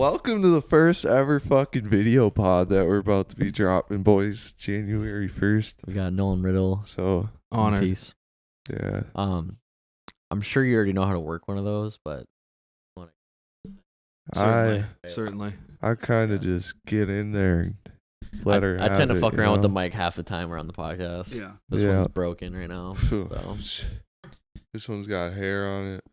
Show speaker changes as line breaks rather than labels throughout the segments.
Welcome to the first ever fucking video pod that we're about to be dropping, boys. January 1st.
We got Nolan Riddle.
So,
Honored.
Peace.
yeah.
I'm sure you already know how to work one of those, but
Certainly. Certainly.
I kind of just get in there and let her
I tend to
have
fuck
it,
around with the
you
mic half the time we're on the podcast.
Yeah.
This
Yeah.
one's broken right now.
know?
So
This one's got hair on it.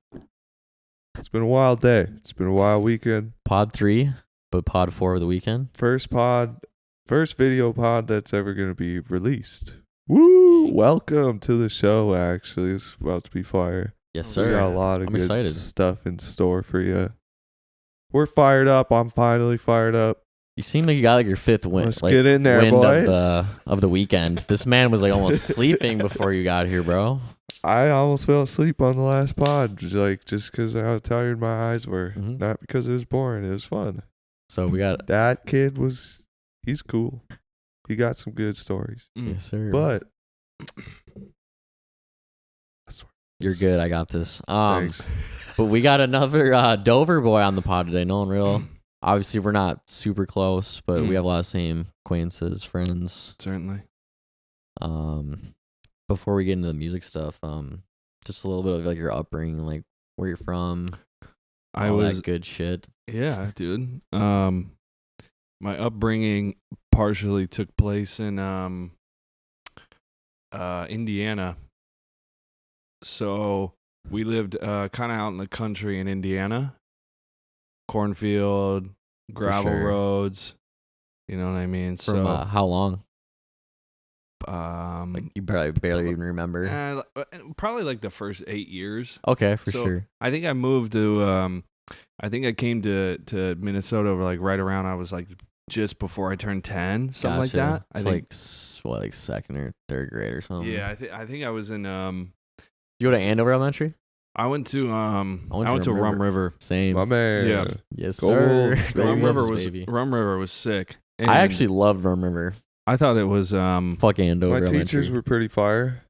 It's been a wild day. It's been a wild weekend.
pod 3, but pod 4 of the weekend.
First video pod that's ever going to be released. Woo! Welcome to the show, actually. It's about to be fire.
Yes,
We
sir.
got a lot of
I'm
good
excited.
stuff in store for you. We're fired up. I'm finally fired up.
You seem like you got like your fifth win.
Let's
like,
get in there,
wind
boys.
of the weekend. This man was like almost sleeping before you got here, bro.
I almost fell asleep on the last pod, just because how tired my eyes were.
Mhm.
Not because it was boring. It was fun.
So we got
That kid he's cool. He got some good stories.
yes, sir.
But
You're good. I got this.
thanks.
But we got another Dover boy on the pod today, Nolan Riddle. Obviously, we're not super close, but we have a lot of same acquaintances, friends.
Certainly.
Before we get into the music stuff, just a little bit of like your upbringing, like where you're from, all that good shit.
Yeah, dude. My upbringing partially took place in Indiana. So we lived kind of out in the country in Indiana. Cornfield, gravel
sure.
roads. You know what I mean?
From how long?
So
Like you barely even remember.
probably like the first 8 years.
Okay, for
So,
sure.
I think I moved to I think I came to Minnesota like right around I was like just before I turned 10, something like that.
It's like like second or third grade or something.
Yeah, I think I was in
You go to Andover Elementary?
I went to
to
Rum River.
Same.
My man.
Yeah.
Yes,
Gold,
sir.
baby.
Gold River
Rum River was sick. And
I actually loved Rum River.
I thought it was
Fuck Andover
My
Elementary.
teachers were pretty fire.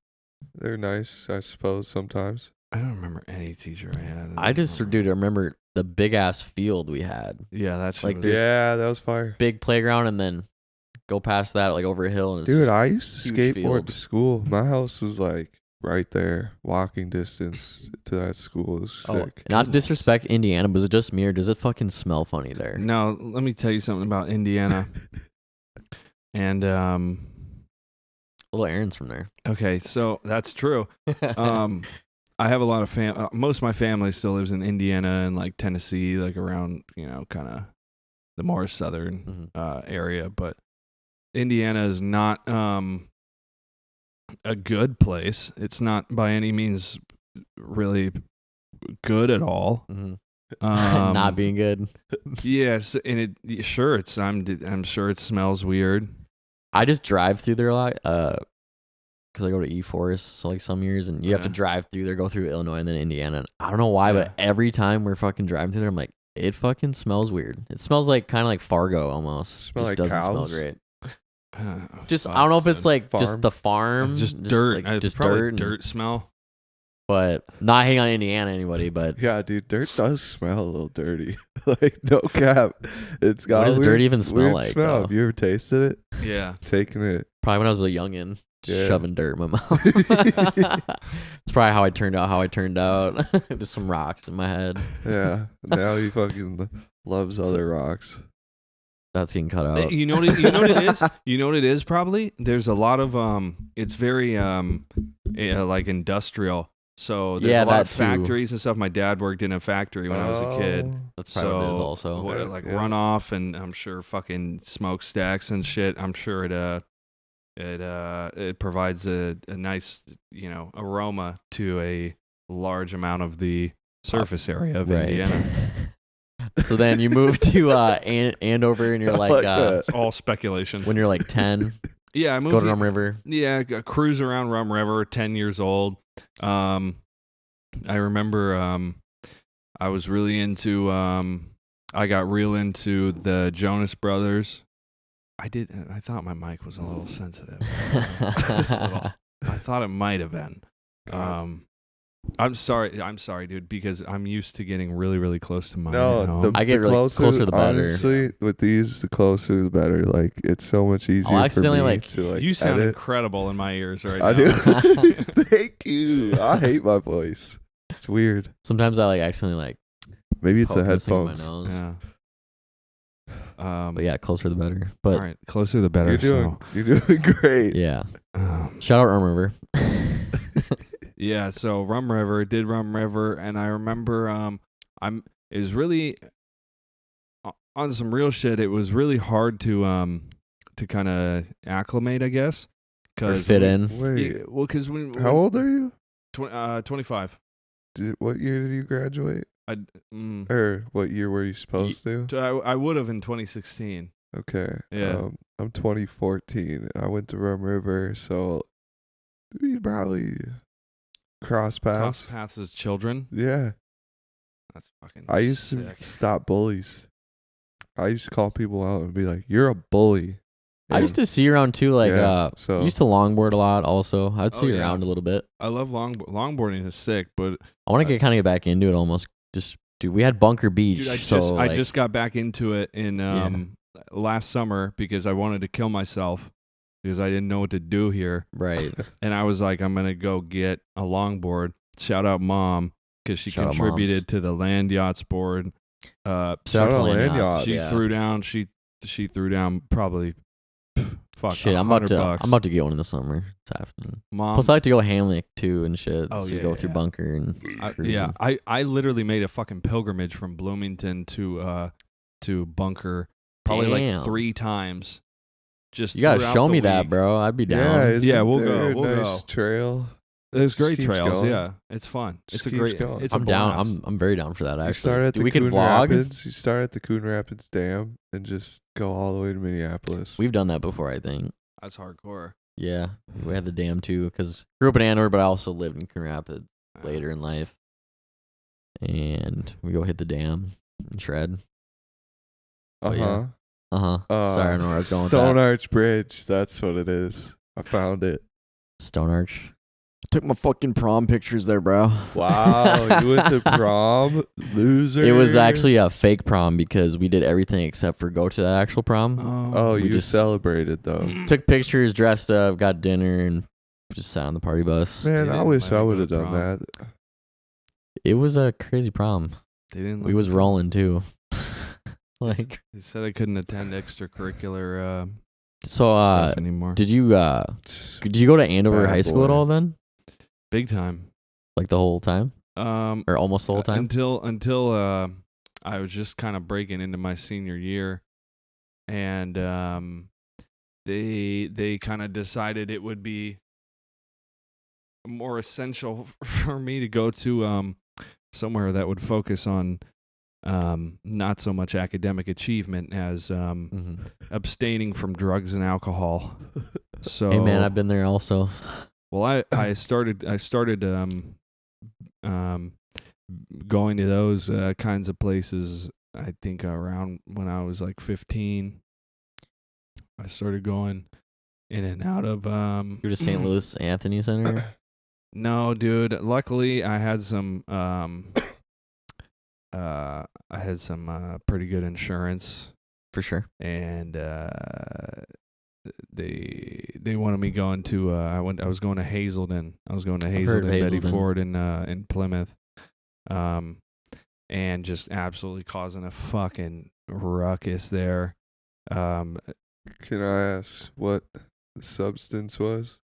They're nice, I suppose, sometimes.
I don't remember any teacher I had.
I just remember the big ass field we had.
Yeah, that's
like,
like
There's-
Yeah, that was fire.
Big playground, and then go past that like over a hill. And it's
Dude,
just
I used to
huge
skateboard
field.
to school. My house was like right there, walking distance to that school. It was sick.
Not to disrespect Indiana, but is it just me or does it fucking smell funny there?
No, let me tell you something about Indiana. And
Little Aaron's from there.
okay, so that's true. I have a lot of most of my family still lives in Indiana and like Tennessee, like around, kind of the more southern area, but Indiana is not a good place. It's not by any means really good at all.
Not being good.
Yes, and I'm sure it smells weird.
I just drive through there a lot because I go to E-Forest so like some years, and you have to drive through there, go through Illinois and then Indiana. And I don't know why, but every time we're fucking driving through there, I'm like, it fucking smells weird. It smells like kind of like Fargo almost.
Smell
just
like
doesn't smell
cows?
great.
Oh,
Just I don't know if it's like just
Farm?
the farm,
just dirt.
like, just
probably
dirt, and-
dirt smell.
but not hating on Indiana anybody. But
Yeah, dude, dirt does smell a little dirty. Like, no cap. It's got
what does
a
dirt even smell
weird
like?
smell.
though?
Have you ever tasted it?
Yeah.
Taking it.
Probably when I was a youngin',
Yeah.
shoving dirt in my mouth. It's probably how I turned out. There's some rocks in my head.
Yeah. Now he fucking loves other rocks.
That's getting cut out.
You know what it is? You know what it is probably? There's a lot of it's very like industrial. So there's a lot of
that too.
factories and stuff. My dad worked in a factory when I was a kid.
Oh.
That's probably what it is
So,
also.
like
Yeah.
runoff, and I'm sure fucking smokestacks and shit. I'm sure it provides a nice aroma to a large amount of the surface area of
Right.
Indiana.
So then you move to Andover, and you're
I
like,
like that.
It's all speculation.
when you're like 10,
Yeah, I moved
go to Rum River.
Yeah, cruise around Rum River, 10 years old. I remember I was really into I got real into the Jonas Brothers. I thought my mic was a little sensitive. Just a little. I thought it might have been. I'm sorry, dude, because I'm used to getting really, really close to mine.
No,
at home.
I get really closer the better.
Honestly, with these, the closer the better. Like, it's so much easier for
accidentally,
me
like,
to like.
you sound
edit.
incredible in my ears right
I
now.
do. Thank you. I hate my voice. It's weird.
Sometimes I like accidentally like
Maybe it's the
poke this thing in my
headphones.
nose.
Yeah.
But yeah, closer the better. But
all right, closer the better.
You're doing great.
yeah,
So,
shout out Rum River.
yeah. So Rum River and I remember it was really on some real shit. It was really hard to kind of acclimate, I guess,
Or fit in.
Wait.
because
How old are you?
25.
What year did you graduate? Or what year were you supposed to?
I would have in 2016.
Okay.
Yeah.
I'm 2014. I went to Rum River, so we probably cross paths.
Cross paths as children.
Yeah.
That's fucking.
I used
sick.
to stop bullies. I used to call people out and be like, "You're a bully."
I used to see you around too. Like,
so
used to longboard a lot. Also, I'd see you
yeah.
around a little bit.
I love longboarding is sick, but
I want to get back into it. Almost, just dude. We had Bunker Beach.
dude, I just got back into it in last summer because I wanted to kill myself because I didn't know what to do here.
Right.
And I was like, I'm gonna go get a longboard. Shout out mom because she
Shout out
contributed to the land yachts board.
Shout out
out
to
Land
Land
Yachts.
Yachts.
She
Yeah.
threw down. She threw down probably. Fuck,
Shit, I'm
$100.
about to get one in the summer. It's happening.
Mom.
Plus, I like to go Hamlet too and shit.
Oh,
so
yeah,
go through
yeah.
Bunker and cruising.
I literally made a fucking pilgrimage from Bloomington to Bunker probably
Damn.
like 3 times. Just
You gotta
throughout
show
the
me that,
week.
bro. I'd be
Yeah,
down.
isn't
we'll
there
go,
a
we'll
nice
go.
trail.
There's
Just
great
keeps
trails.
going.
Yeah, it's fun.
Just
It's a
keeps
great.
going.
It's a
I'm down.
blast.
I'm very down for that.
You
Actually,
start at
Dude,
the
we could
Coon
vlog.
Rapids. You start at the Coon Rapids Dam and just go all the way to Minneapolis.
We've done that before, I think.
That's hardcore.
Yeah, we had the dam too. Because grew up in Ann Arbor, but I also lived in Coon Rapids later in life. And we go hit the dam and shred.
Uh
yeah.
huh.
Sorry, I don't know where I was going with
Stone
that.
Arch Bridge. That's what it is. I found it.
Stone Arch. Took my fucking prom pictures there, bro.
Wow, you went to prom, loser.
It was actually a fake prom because we did everything except for go to the actual prom.
Oh,
we
you
just-
celebrated though.
Took pictures, dressed up, got dinner, and just sat on the party bus.
Man,
They
I
didn't
wish
let me
I
go
would
to
have done
prom.
that.
It was a crazy prom.
They didn't.
We was rolling too. Like,
They said I couldn't attend extracurricular
so
stuff anymore.
did you go to Andover
Bad
High School at
boy.
all then?
Big time.
Like the whole time? Or almost the whole time?
Until I was just kind of breaking into my senior year, and they kind of decided it would be more essential for me to go to somewhere that would focus on not so much academic achievement as abstaining from drugs and alcohol. So
Hey man, I've been there also.
well, I started going to those kinds of places. I think around when I was like 15. I started going in and out of
You're to St. Louis Anthony Center?
No, dude. Luckily, I had some pretty good insurance,
For sure.
and they wanted me going to I was going to Hazelden. I was going to
I've heard of
Hazelden, Betty
Hazelden.
Ford in Plymouth, and just absolutely causing a fucking ruckus there.
Can I ask what the substance was?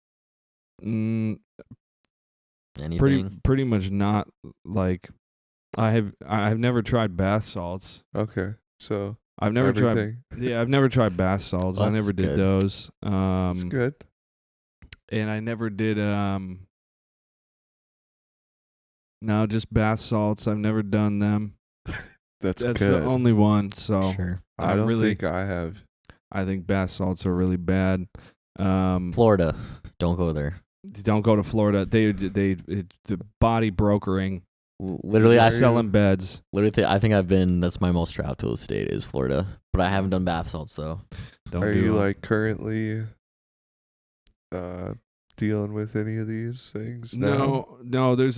Anything?
Pretty much not like I've never tried bath salts.
Okay, so
I've never
everything.
I've never tried bath salts. I
That's
never did
good.
those.
It's good.
And I never did no, just bath salts. I've never done them.
That's
That's
good.
the only one. So
Sure.
I don't
really
think I have.
I think bath salts are really bad.
Florida. Don't go there.
Don't go to Florida. The body brokering.
Literally, I
Very-
selling beds.
I think I've been. That's my most traveled to a state is Florida, but I haven't done bath salts though.
Don't
Are
do
you
them.
like currently dealing with any of these things? now?
No. There's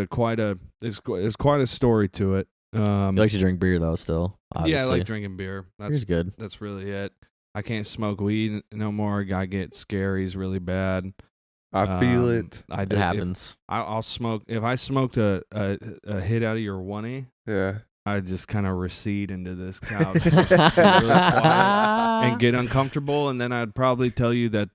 quite a story to it.
He likes to drink beer though. Still, obviously.
Yeah, I like drinking beer.
Beer's good.
That's really it. I can't smoke weed no more. I get scaries really bad.
I feel it.
It happens.
I'll smoke. If I smoked a hit out of your 1E,
Yeah.
I just kind of recede into this couch really quiet and get uncomfortable, and then I'd probably tell you that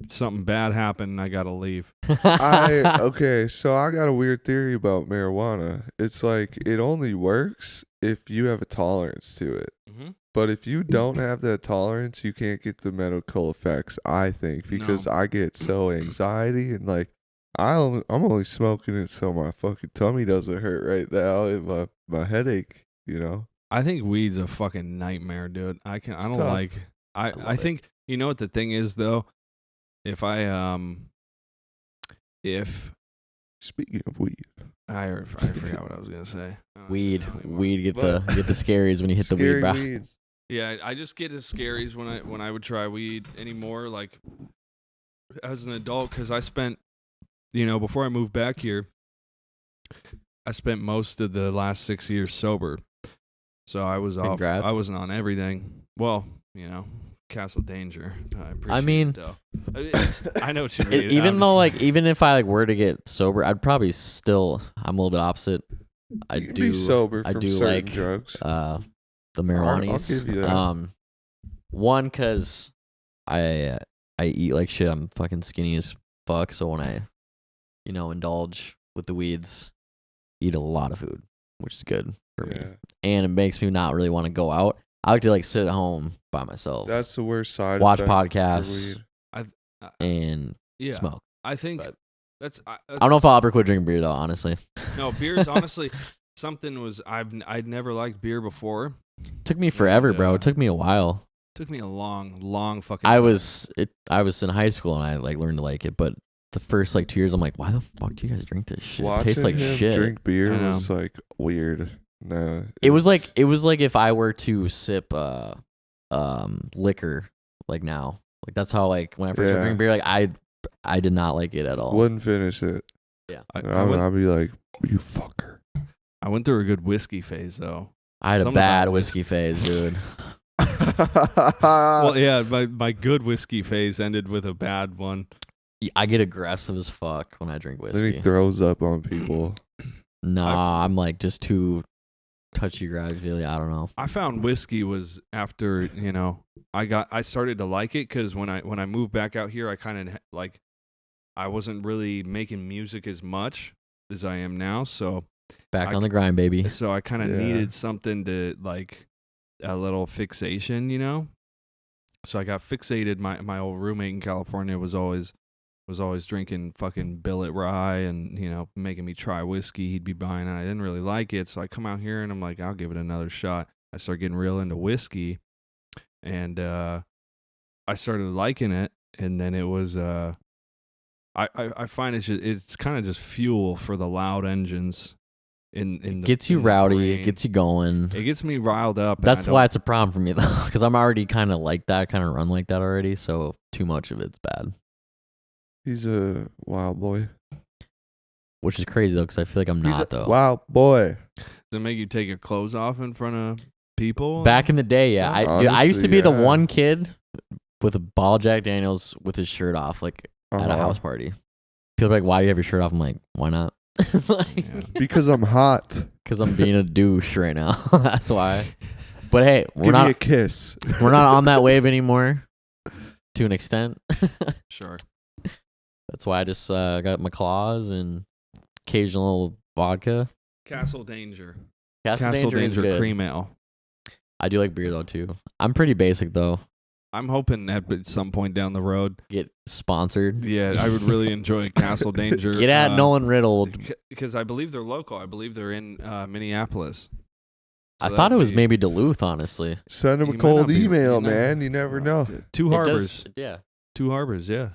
something bad happened and I gotta leave.
Okay, so I got a weird theory about marijuana. It's like it only works if you have a tolerance to it.
Mm-hmm.
But if you don't have that tolerance, you can't get the medical effects, I think, because I get so anxiety and like I'm only smoking it so my fucking tummy doesn't hurt right now and my headache, you know.
I think weed's a fucking nightmare, dude. I think you know what the thing is though? If
Speaking of weed,
I forgot what I was gonna say.
Weed get the scaries when you hit the weed,
scary
bro.
weeds.
Yeah, I just get as scaries when I would try weed anymore. Like as an adult, because I spent, before I moved back here, I spent most of the last 6 years sober. So I was off.
Congrats.
I wasn't on everything. Well, Castle Danger. I appreciate
I mean,
it, though. I know what you mean.
Even if I were to get sober, I'd probably still. I'm a little bit opposite.
You can be sober from certain drugs.
The marijuana.
I'll give you that.
One, because I eat like shit. I'm fucking skinny as fuck. So when I, indulge with the weeds, eat a lot of food, which is good for me. And it makes me not really want to go out. I like to sit at home by myself.
That's the worst side.
Watch
effect
podcasts
for weed.
and smoke.
I think
But
that's.
I don't know if I'll ever quit drinking beer though. Honestly,
no, beer is honestly something. I'd never liked beer before.
Took me forever, bro. It took me a while.
Took me a long fucking.
I was in high school and I learned to like it, but the first 2 years, I'm like, why the fuck do you guys drink this shit?
Watching
it tastes like
him
shit.
Drink beer was weird. No,
it was like if I were to sip liquor now. That's how when I first started drinking beer, I did not like it at all.
Wouldn't finish it.
Yeah,
I'd be like, you fucker.
I went through a good whiskey phase though.
I had a bad whiskey phase, dude.
Well, yeah, my good whiskey phase ended with a bad one.
I get aggressive as fuck when I drink whiskey.
Then he throws up on people.
Nah, I'm just too touchy feely. I don't know.
I found whiskey was after I started to like it because when I moved back out here, I kind of I wasn't really making music as much as I am now, so
back on the grind, baby.
So I kind of needed something to a little fixation, So I got fixated. My old roommate in California was always drinking fucking billet rye and making me try whiskey. He'd be buying it. I didn't really like it, so I come out here and I'm like, I'll give it another shot. I started getting real into whiskey, and I started liking it. And then it was I find it's kind of just fuel for the loud engines. It
gets you rowdy. It gets you going.
It gets me riled up.
That's why it's a problem for me though, because I'm already kind of like that, kind of run like that already. So too much of it's bad.
He's a wild boy.
Which is crazy though, because I feel like I'm not though.
Wild boy.
Does it make you take your clothes off in front of people?
Back in the day, yeah. I used to be the one kid with a ball of Jack Daniels with his shirt off, at a house party. People are like, "Why do you have your shirt off?" I'm like, "Why not?"
Because I'm hot.
Because I'm being a douche right now. That's why. But hey,
Give me a kiss.
We're not on that wave anymore, to an extent.
Sure.
That's why I just got my claws and occasional vodka.
Castle Danger.
Castle Danger
cream ale.
I do like beer though too. I'm pretty basic though.
I'm hoping at some point down the road
get sponsored.
Yeah, I would really enjoy Castle Danger.
Get at Nolan Riddle
because I believe they're local. I believe they're in Minneapolis.
So I thought it was maybe Duluth, honestly.
Send them a cold email, man. You never know.
Two Harbors.
Yeah.
Two Harbors, yeah.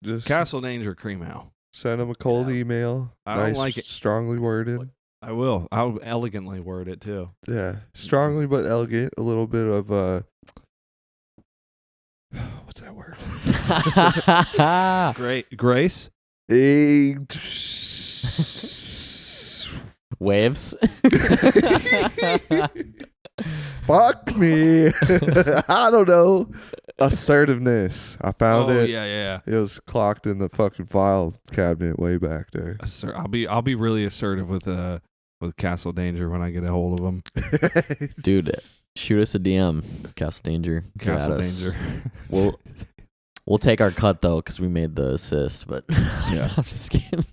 Just
Castle Danger cream ale.
Send them a cold email.
I don't like it.
Strongly worded.
I will. I'll elegantly word it too.
Yeah. Strongly but elegant. A little bit of what's that word?
Great. Grace?
Waves.
Fuck me. I don't know. Assertiveness. I found it.
Yeah.
It was clocked in the fucking file cabinet way back there.
I'll be really assertive with Castle Danger when I get a hold of him.
Dude, shoot us a DM, Castle Danger. Get
Castle
at us.
Danger.
We'll take our cut though, because we made the assist. But
Yeah.
I'm just kidding.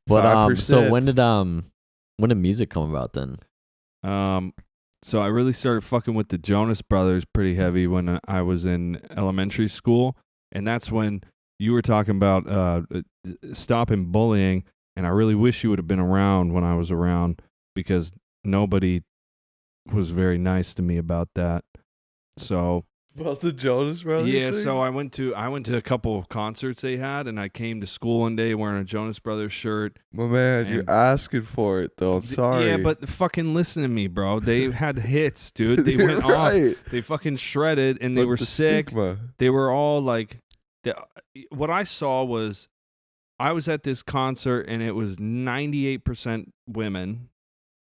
But so
5%.
when did music come about then?
So I really started fucking with the Jonas Brothers pretty heavy when I was in elementary school, and that's when you were talking about stopping bullying, and I really wish you would have been around when I was around, because nobody was very nice to me about that. So
About the Jonas Brothers?
yeah,
thing?
so I went to a couple of concerts they had, and I came to school one day wearing a Jonas Brothers shirt.
My man,
And-
you're asking for it though. I'm sorry.
Yeah, but fucking listen to me, bro. They had hits, dude. They
You're
went off.
right.
They fucking shredded, and they
But
were
the
sick.
stigma.
They were all like, what I saw was, I was at this concert, and it was 98% women.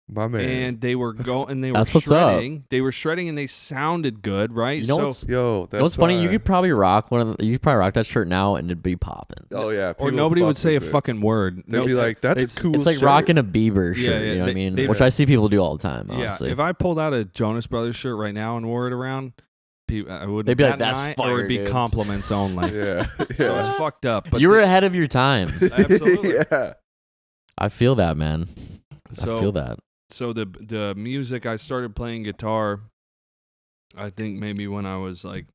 My man.
And they were going, they were
That's what's up.
shredding. They were shredding, and they sounded good, right?
You know
so,
what's
Yo, that's
you know what's funny? You
why-
could probably rock you could probably rock that shirt now and it'd be popping.
Oh yeah.
or
people
nobody would
fuck
say a
with it.
fucking word.
They'd
No,
be like, "That's
it's-
a cool."
It's like
shirt.
rocking a Bieber shirt.
Yeah,
You know what I mean?
they-
Which I see people do all the time. Honestly.
Yeah, if I pulled out a Jonas Brothers shirt right now and wore it around, I would.
They'd be like,
that
"That's
night,
fire,
or it'd be
dude."
compliments only.
Yeah.
So it's
Yeah.
fucked up. But
you were ahead of your time.
Absolutely.
Yeah.
I feel that, man. I
so
feel that.
so the music, I started playing guitar, I think maybe when I was like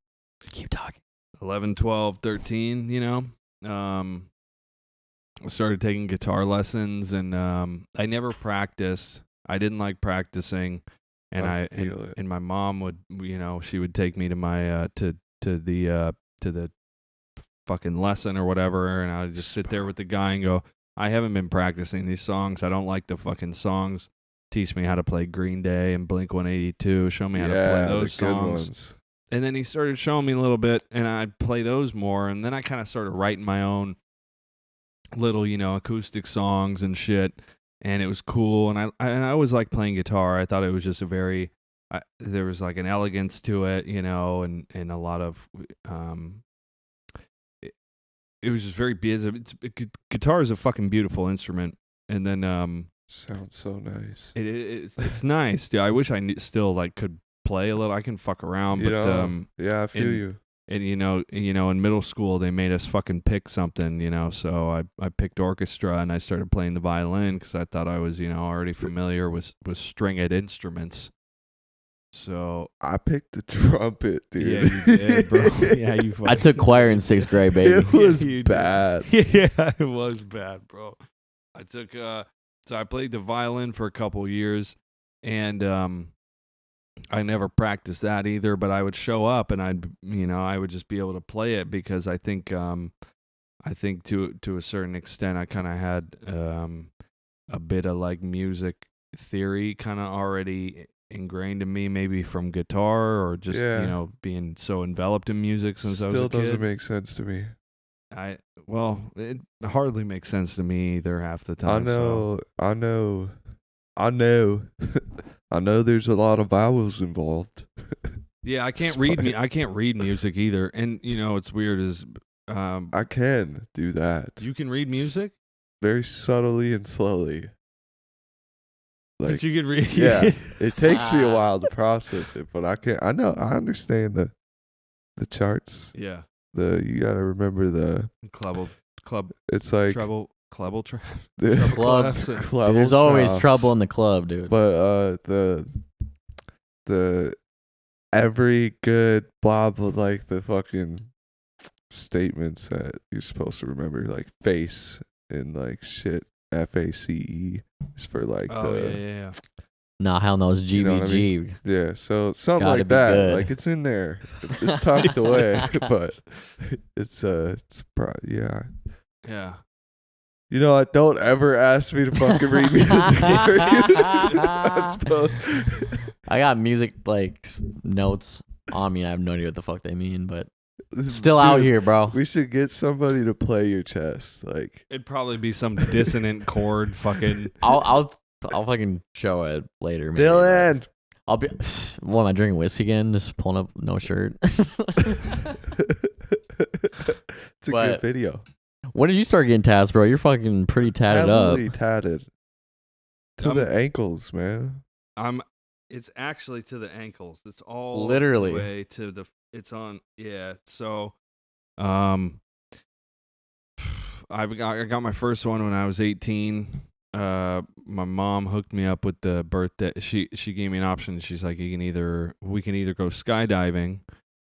Keep talking.
11, 12, 13, you know. I started taking guitar lessons, and I never practiced. I didn't like practicing, and
I feel it.
and my mom would, you know, she would take me to my to the fucking lesson or whatever, and I would just sit there with the guy and go, I haven't been practicing these songs. I don't like the fucking songs. Teach me how to play Green Day and Blink-182. Show me how to play those
the good
songs.
ones.
And then he started showing me a little bit, and I'd play those more. And then I kind of started writing my own little, you know, acoustic songs and shit. And it was cool. And I always liked playing guitar. I thought it was just a very, there was like an elegance to it, you know, and a lot of, it was just very busy. Guitar is a fucking beautiful instrument. And then,
Sounds so nice.
it's nice. Dude, I wish I still like could play a little. I can fuck around,
You
but
know? Yeah, I feel you.
and you know, in middle school they made us fucking pick something, you know. So I picked orchestra, and I started playing the violin because I thought I was, you know, already familiar with stringed instruments. So
I picked the trumpet, dude.
yeah, you did, bro. Yeah, you.
I took choir in 6th grade, baby.
It was
you did.
bad.
Yeah, it was bad, bro. I took so I played the violin for a couple years, and I never practiced that either, but I would show up and I would just be able to play it because I think to a certain extent I kind of had a bit of like music theory kind of already ingrained in me, maybe from guitar or just
Yeah.
you know, being so enveloped in music since I was
Still
a kid.
doesn't make sense to me.
It hardly makes sense to me either half the
I
time.
know. I know there's a lot of vowels involved.
Yeah, I can't
It's
read
fine.
I can't read music either. And you know, it's weird is
I can do that.
you can read music?
Very subtly and slowly. Like,
But you can read
yeah, it takes me a while to process it, but I can. I know. I understand the charts.
Yeah.
You gotta remember the.
Club
It's like
treble
the
Club.
clefs.
clever
There's always
troughs.
trouble in the club, dude.
But the every good blah blah, like the fucking statements that you're supposed to remember, like face and like shit, FACE is for like
Oh
the
yeah.
Nah, hell no, it's GBG.
You know what I mean? Yeah, so something
Gotta
like
be
that.
good.
Like it's in there. It's tucked away, but it's yeah.
Yeah.
You know what? Don't ever ask me to fucking read music. I suppose.
I got music like notes on me. I have no idea what the fuck they mean, but Still out here, bro.
We should get somebody to play your chest. Like
It'd probably be some dissonant chord fucking.
I'll fucking show it later. Maybe.
Dylan.
I'll be. What am I drinking whiskey again? Just pulling up no shirt.
It's a
But-
good video.
When did you start getting tats, bro? You're fucking pretty tatted
Heavily
up.
tatted to the ankles, man.
It's actually to the ankles. It's all
Literally.
the way to the. It's on. Yeah. So, I got my first one when I was 18. My mom hooked me up with the birthday. She gave me an option. She's like, we can either go skydiving,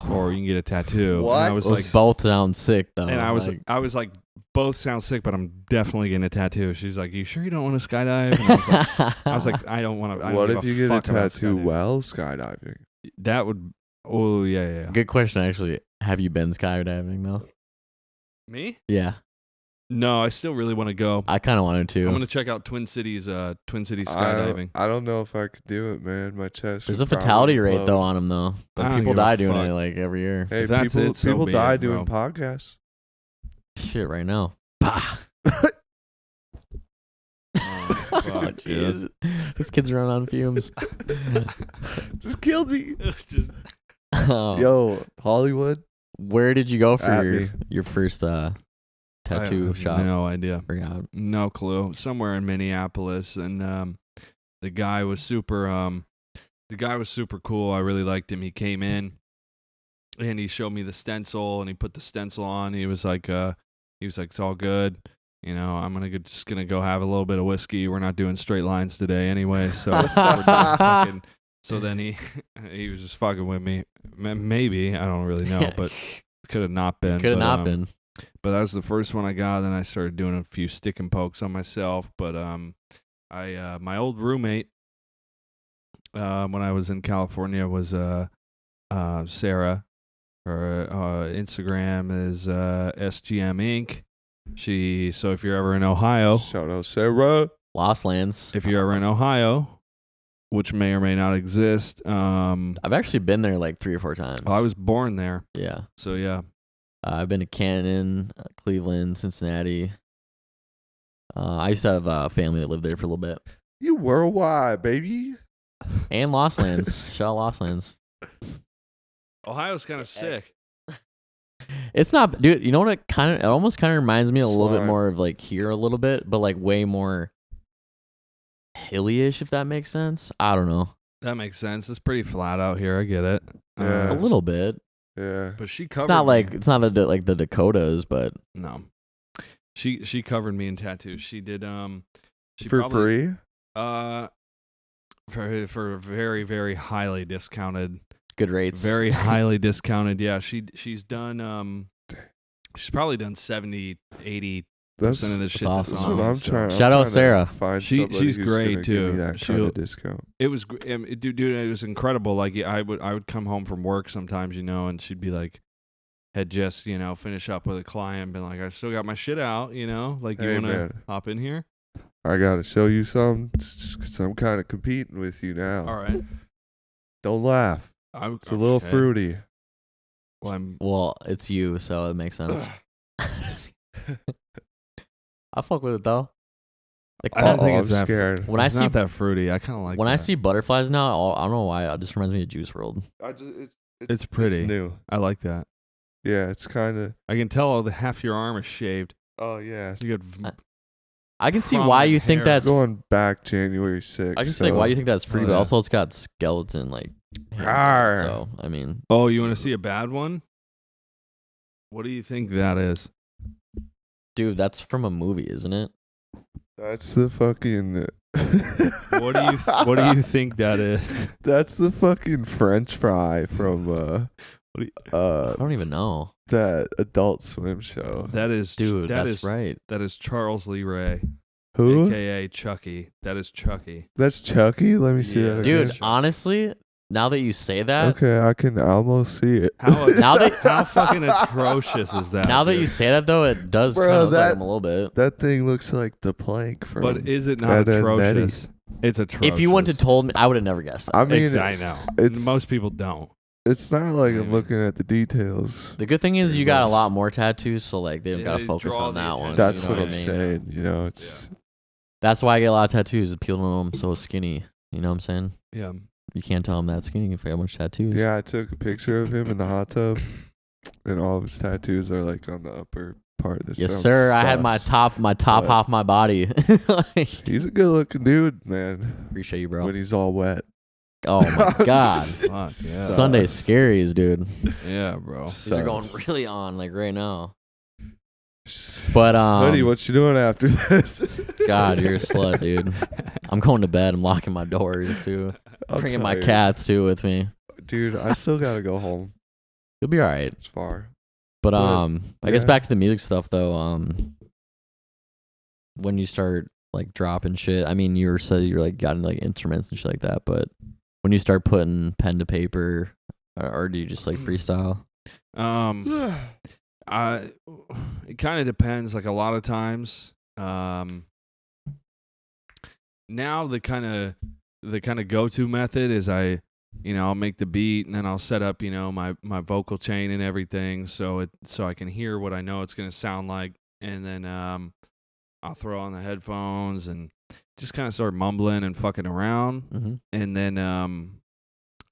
or you can get a tattoo.
What?
And I was
Those
like,
both sound sick though.
and I was like, both sound sick, but I'm definitely getting a tattoo. She's like, you sure you don't want to skydive? And I was like, I don't want to.
What if you get a tattoo while skydiving?
That would. Oh yeah.
Good question, actually. Have you been skydiving though?
Me?
Yeah,
No, I still really want to go.
I kind of wanted to.
I'm gonna check out Twin Cities skydiving.
I don't know if I could do it, man. My chest.
There's
would
a fatality
probably
rate
blow.
though on them though.
I
Like,
don't
people
give a
die doing
fuck.
it like every year.
Hey,
If that's
people,
it, so
people
be
die
it,
doing
bro.
podcasts.
Shit, right now. Pah.
Oh, fuck, dude.
Jeez. This kid's running on fumes.
Just killed me.
Just-
Oh.
Yo, Hollywood.
Where did you go for
At
your,
me.
your first
I
tattoo
have
shop?
No idea.
Forgot.
No clue. Somewhere in Minneapolis, and the guy was super. The guy was super cool. I really liked him. He came in, and he showed me the stencil, and he put the stencil on. He was like, it's all good. You know, I'm just gonna go have a little bit of whiskey. We're not doing straight lines today anyway, so we're done fucking. So then he was just fucking with me. Maybe, I don't really know, but could have not been.
Could have not been.
But that was the first one I got. Then I started doing a few stick and pokes on myself. But my old roommate when I was in California was Sarah. Her Instagram is SGM Inc. So if you're ever in Ohio,
Shout out Sarah.
Lost Lands.
if you're ever in Ohio, which may or may not exist,
I've actually been there like 3 or 4 times.
I was born there.
Yeah.
So yeah.
I've been to Canton, Cleveland, Cincinnati. I used to have a family that lived there for a little bit.
You worldwide, baby.
And Lost Lands. Shout out Lost Lands.
Ohio's kind of sick.
It's not, dude. You know what? It almost kind of reminds me a little bit
Slime.
more of like here a little bit, but like way more hilly-ish, if that makes sense. I don't know.
That makes sense. It's pretty flat out here. I get it.
Yeah.
A little bit.
Yeah.
But she covered.
It's not
me.
like like the Dakotas, but
No. She covered me in tattoos. She did she
For
probably,
free?
for very, very highly discounted.
good rates.
Very highly discounted. Yeah, she's done she's probably done 70, 80%
That's,
of the
that's
shit
awesome.
that's
that's
on
what
me,
I'm
so.
trying.
Shout out Sarah.
Find
She's
somebody who's
great,
gonna give me
too.
that kind
She'll-
of discount.
It was dude, it was incredible. Like I would come home from work sometimes, and she'd be like, had just finish up with a client, been like, I still got my shit out, like you
Hey,
want to
man.
hop in here?
I gotta show you some. I'm kind of competing with you now.
All right,
Don't laugh. It's a little
okay.
fruity.
Well, it's you, so it makes sense. I fuck with it though. Like,
I don't think
I'm
it's that
scared.
when I
it's
see
not that fruity. I kind of like
when I
that.
see butterflies now, I don't know why. It just reminds me of Juice WRLD.
It's pretty.
It's new.
I like that.
Yeah, it's kind of.
I can tell the half your arm is shaved.
Oh yeah.
You got
I can see why you
Prominent
think
hair.
that's.
Going back January 6th.
I can see like why you think that's free,
Oh,
but
yeah.
also it's got skeleton like. hands in it,
Rawr.
so I mean,
Oh, you want to see a bad one? What do you think that is?
dude, that's from a movie, isn't it?
That's the fucking.
What do you think that is?
That's the fucking French fry from
I don't even know,
that Adult Swim show.
That is
dude.
That
That's
is
right.
That is Charles Lee Ray,
Who?
aka Chucky. That is Chucky.
That's Chucky. Let me see
Yeah.
that.
Dude,
again.
honestly, now that you say that,
Okay, I can almost see it.
How fucking atrocious is that?
now that
dude?
you say that though, it does
Bro,
kind of look like
that-
him a little bit.
That thing looks like the plank from.
But is it not
Ed, Ed, and Eddie.
atrocious? It's atrocious.
If you wouldn't have told me, I would have never guessed that.
I mean,
I know.
it's-
Most people don't.
It's not like
Maybe.
I'm looking at the details.
The good thing is
Pretty
you got a
much.
lot more tattoos, so like they've
Yeah,
got
they
to focus
draw
on
the
that one.
attention.
That's
you know
what
I
I'm
mean?
saying. You know, it's
That's why I get a lot of tattoos. People don't know I'm so skinny. You know what I'm saying?
Yeah.
You can't tell I'm that skinny if I have much tattoos.
yeah. I took a picture of him in the hot tub, and all of his tattoos are like on the upper part. That
Yes,
sounds
sir. I had my
sus,
top
but
half my body. Like,
He's a good-looking dude, man.
appreciate you, bro.
When he's all wet.
Oh my god.
Fuck, yeah.
Sunday's scaries, dude.
Yeah, bro.
These are going
Sus.
really on like right now. But
Buddy, what you doing after this?
God, you're a slut, dude. I'm going to bed. I'm locking my doors too.
I'm
Bringing my
tired.
cats too with me.
Dude, I still gotta go home.
You'll be all right.
It's far.
But
But,
I guess
yeah.
back to the music stuff though. When you start like dropping shit, I mean, you said you're like got into like instruments and shit like that. But when you start putting pen to paper, or do you just like freestyle?
It kind of depends. Like a lot of times, now the kind of go-to method is I'll make the beat and then I'll set up my vocal chain and everything so I can hear what I know it's gonna sound like, and then I'll throw on the headphones and just kind of start mumbling and fucking around,
Mm-hmm.
and then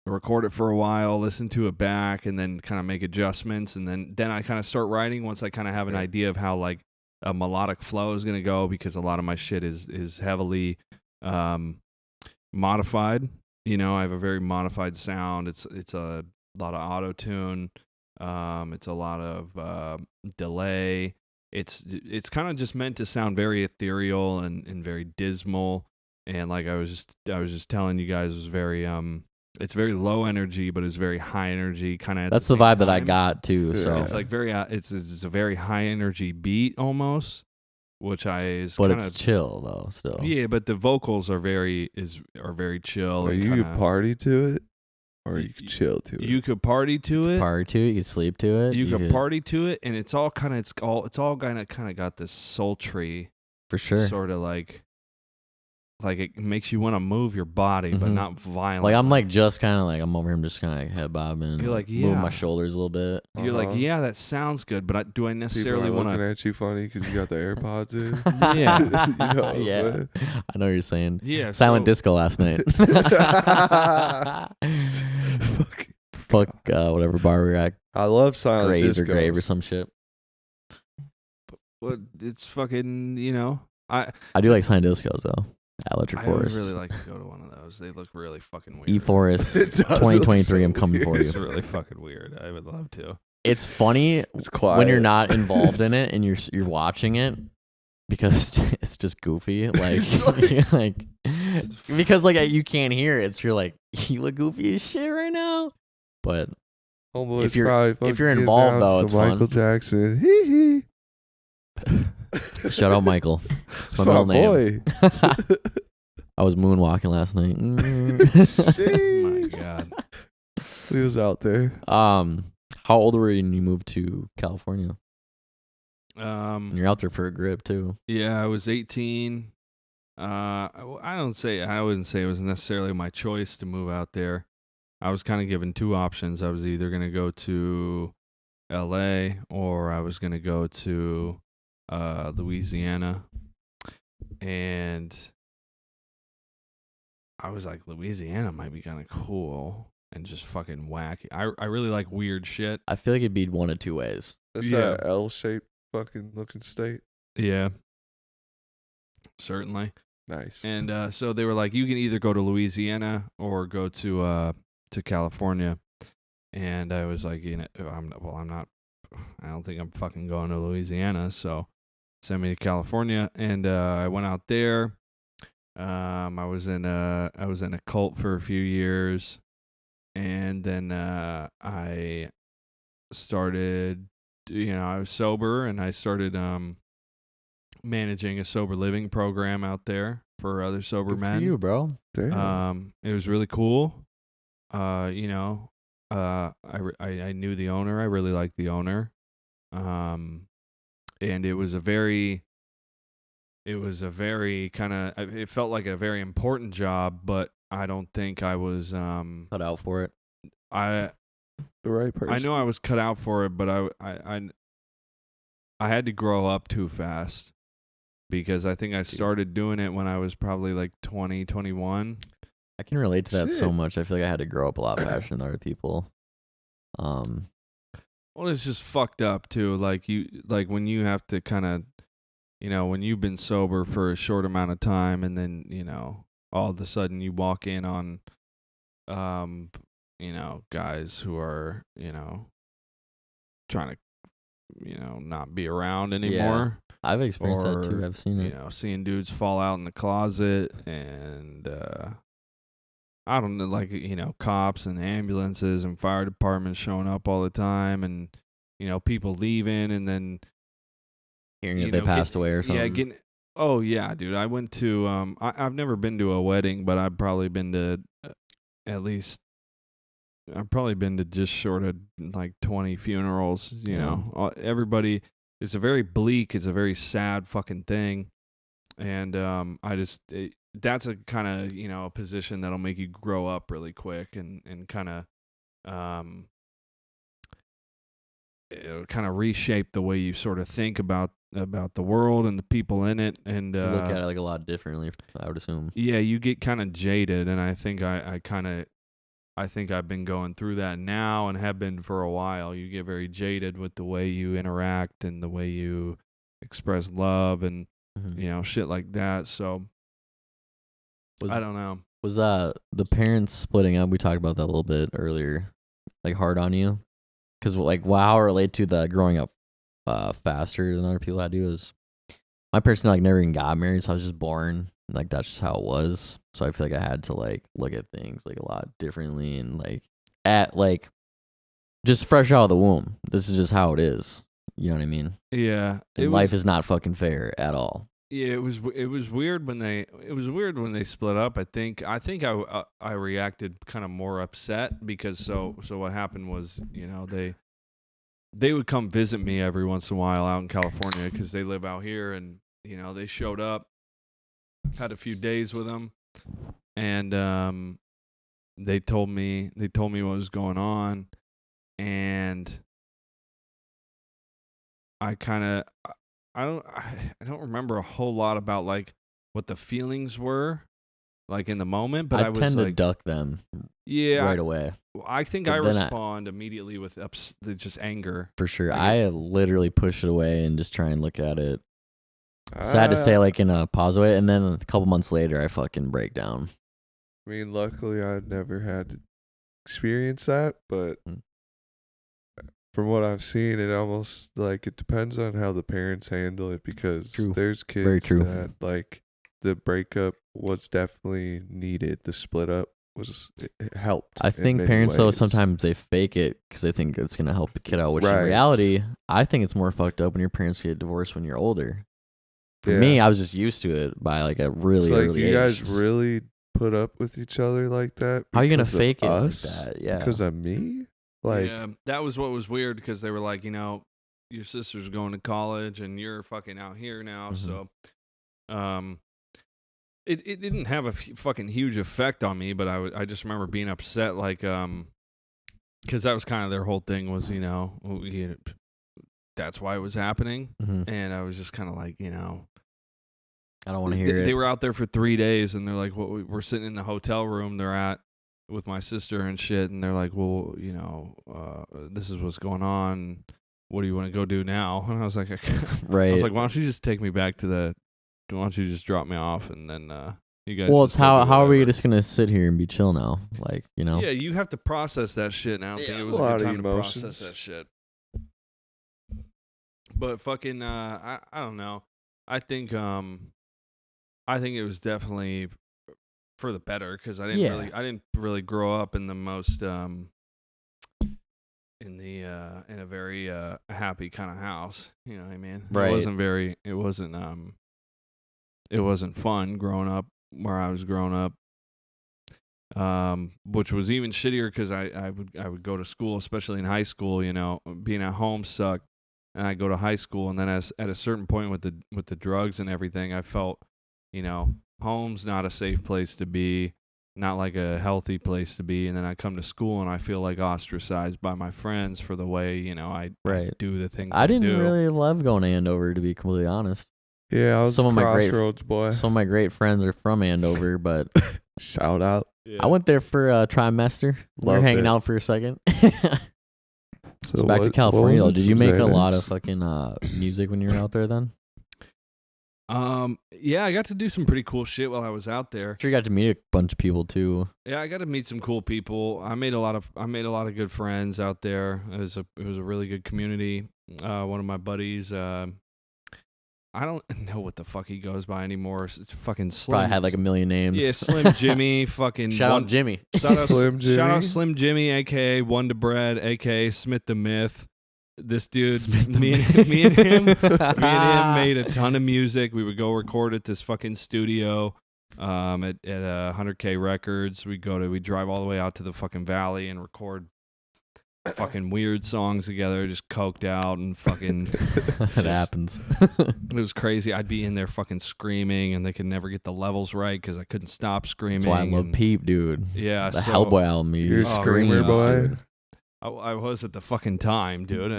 record it for a while, listen to it back, and then kind of make adjustments, and then I kind of start writing once I kind of have an idea of how like a melodic flow is gonna go, because a lot of my shit is heavily modified. I have a very modified sound. It's a lot of auto tune. It's a lot of delay. It's kind of just meant to sound very ethereal and very dismal. And like I was just telling you guys, it's very low energy, but it's very high energy. Kind of.
That's the vibe that I got too.
Yeah.
So
It's like very. It's a very high energy beat almost, which is.
but
kinda,
it's chill though. Still.
Yeah, but the vocals are very chill.
Or
and
you
kinda,
could party to it, or you could chill to it.
You could party to it.
Party to it. You can sleep to it.
You could party to it, and it's all kind of got this sultry
for sure.
sort of like it makes you want to move your body, but
Mhm.
not violently.
Like I'm like just kind of like I'm over here. I'm just kind of like head bobbing.
You're like,
moving
yeah.
my shoulders a little bit.
You're like,
Uh-huh.
yeah, that sounds good, but do I
People
necessarily
are
want
looking
to?
at you funny because you got the AirPods in.
Yeah.
You know what I'm
Yeah.
saying?
I know what you're saying.
Yeah,
Silent
so-
disco last night. Fuck whatever bar we were at.
I love silent
Graves or
discos.
Grave or some shit.
Well, it's fucking. I
I do like silent discos though. At Electric
would
Forest.
really like to go to one of those. They look really fucking weird.
E Forest
It does look
2023.
so
I'm coming for
weird.
you.
It's really fucking weird. I would love to.
It's funny
It's quiet.
when you're not involved in it and you're watching it because it's just goofy. Like like because like you can't hear it. So you're like you look goofy as shit right now. But
Homeboy's
if you're-
probably
if
fucking
you're
getting
involved,
down
though,
some
it's fun.
Michael Jackson. Hee hee.
shout out Michael. It's my
my
middle name.
boy.
I was moonwalking last night.
Oh my god.
He was out there.
How old were you when you moved to California? And you're out there for a grip too.
Yeah, I was 18. I wouldn't say it was necessarily my choice to move out there. I was kind of given two options. I was either going to go to LA or I was going to go to Louisiana. And I was like, Louisiana might be kind of cool and just fucking wacky. I really like weird shit.
I feel like it'd be one of two ways.
That's
Yeah.
that L-shaped fucking looking state.
Yeah. Certainly.
Nice.
And so they were like, you can either go to Louisiana or go to California. And I was like, I'm not. I don't think I'm fucking going to Louisiana. So send me to California. And I went out there. I was in a cult for a few years, and then I started. I was sober, and I started managing a sober living program out there for other sober
Good
men.
for you, bro.
Damn.
It was really cool. I knew the owner. I really liked the owner. And it was a very kind of, it felt like a very important job, but I don't think I was,
Cut out for it.
I
the right person.
I know I was cut out for it, but I had to grow up too fast because I think I started doing it when I was probably like 20, 21.
I can relate to that so
Shit.
much. I feel like I had to grow up a lot faster than other people.
Well, it's just fucked up too. Like when you have to kind of, when you've been sober for a short amount of time, and then all of a sudden you walk in on, guys who are trying to, not be around anymore.
I've experienced that too. I've seen it.
Seeing dudes fall out in the closet, and I don't know, like cops and ambulances and fire departments showing up all the time, and people leaving, and then
Hearing that they passed away or something.
Yeah, oh yeah, dude. I went to I've never been to a wedding, but I've probably been to at least I've probably been to just short of like 20 funerals. Everybody. It's a very bleak. It's a very sad fucking thing, and that's a kind of a position that'll make you grow up really quick and kind of it'll kind of reshape the way you sort of think about the world and the people in it, and
you look at it like a lot differently, I would assume.
Yeah, you get kind of jaded, and I think I think I've been going through that now and have been for a while. You get very jaded with the way you interact and the way you express love and shit like that. So I don't know.
Was the parents splitting up? We talked about that a little bit earlier. Like hard on you, because like how I relate to the growing up faster than other people I do is my parents like never even got married, so I was just born. Like that's just how it was. So I feel like I had to like look at things like a lot differently and like just fresh out of the womb. This is just how it is. You know what I mean?
Yeah.
And life is not fucking fair at all.
Yeah, it was weird when they split up. I think I reacted kind of more upset because so what happened was, they would come visit me every once in a while out in California because they live out here, and they showed up, had a few days with them, and they told me what was going on, and I don't remember a whole lot about like what the feelings were like in the moment, but I was
tend
like,
to duck them right away.
I think
But
I
then
respond immediately with just anger.
For sure.
Like
I literally push it away and just try and look at it. Sad to say, like in a positive way, and then a couple months later, I fucking break down.
I mean, luckily, I never had to experience that, but from what I've seen, it almost like it depends on how the parents handle it, because there's kids that like the breakup was definitely needed. The split up it helped.
I think parents though sometimes they fake it because they think it's gonna help the kid out, which in reality, I think it's more fucked up when your parents get divorced when you're older. For me, I was just used to it by like a really early age.
You guys really put up with each other like that?
How are you gonna fake it like that? Yeah,
because of me. Like,
yeah, that was what was weird, because they were like, your sister's going to college and you're fucking out here now, so it didn't have a fucking huge effect on me, but I just remember being upset, like because that was kind of their whole thing was, that's why it was happening, and I was just kind of like,
I don't want to hear it.
They were out there for 3 days, and they're like, we're sitting in the hotel room they're at with my sister and shit, and they're like, well, this is what's going on. What do you want to go do now? And I was like,
right.
I was like, why don't you just take me back to why don't you just drop me off, and then you guys.
Well, it's how are we just gonna sit here and be chill now? Like,
Yeah, you have to process that shit, and I don't think it was a good time to process that shit. But fucking, I don't know. I think it was definitely for the better, because I didn't really grow up in the most in a very happy kind of house. You know what I mean?
Right.
It wasn't fun growing up where I was growing up. Which was even shittier, because I would go to school, especially in high school. Being at home sucked, and I go to high school, and then at a certain point with the drugs and everything, I felt, home's not a safe place to be. not like a healthy place to be. And then I come to school and I feel like ostracized by my friends for the way, you know, I do the things I
didn't
do.
really love going to Andover, to be completely honest.
Yeah, I was Crossroads boy.
Some of my great friends are from Andover, but
shout out.
Yeah. I went there for a trimester. We were hanging out for a second. So back to California, though. Did you make a lot of fucking music when you were out there then?
Yeah, I got to do some pretty cool shit while I was out there.
Sure, you got to meet a bunch of people too.
Yeah, I got to meet some cool people. I made a lot of good friends out there. It was a really good community. One of my buddies, I don't know what the fuck he goes by anymore. It's fucking Slim.
Probably had like a million names.
Yeah, Slim Jimmy. Fucking
shout out Jimmy.
Shout out Slim Jimmy, aka Wonder Bread, aka Smith the Myth. This dude, me and him made a ton of music. We would go record at this fucking studio, at 100K Records. We drive all the way out to the fucking valley and record fucking weird songs together, just coked out and fucking.
It happens.
It was crazy. I'd be in there fucking screaming, and they could never get the levels right because I couldn't stop screaming.
That's why I love Peep, dude.
Yeah,
the Hellboy album.
You're a screamer, boy.
I was at the fucking time, dude.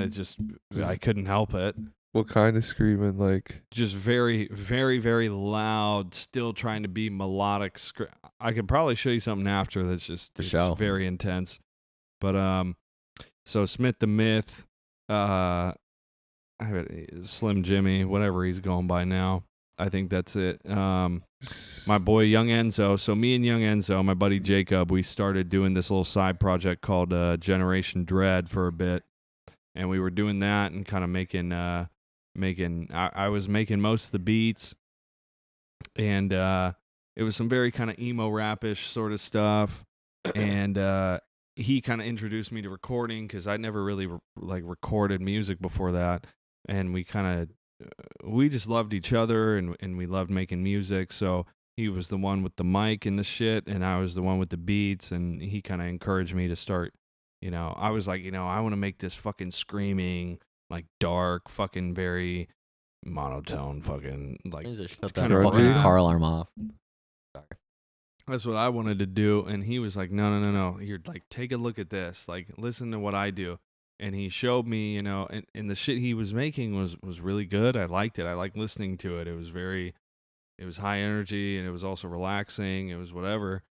I couldn't help it.
What kind of screaming? Like
just very, very, very loud. Still trying to be melodic. I could probably show you something after that's just very intense. But so Smith the Myth, Slim Jimmy, whatever he's going by now. I think that's it. My boy Young Enzo. So me and Young Enzo, my buddy Jacob, we started doing this little side project called Generation Dread for a bit, and we were doing that and kind of making. I was making most of the beats, and it was some very kind of emo rapish sort of stuff, and he kind of introduced me to recording because I never really recorded music before that, and we just loved each other and we loved making music. So he was the one with the mic and the shit, and I was the one with the beats, and he kind of encouraged me to start, I was like, I want to make this fucking screaming, like dark, fucking very monotone, fucking like
shut that fucking car alarm off. Sorry.
That's what I wanted to do, and he was like, no. You're like, take a look at this, like listen to what I do. And he showed me, and the shit he was making was really good. I liked it. I liked listening to it. It was high energy, and it was also relaxing. It was whatever.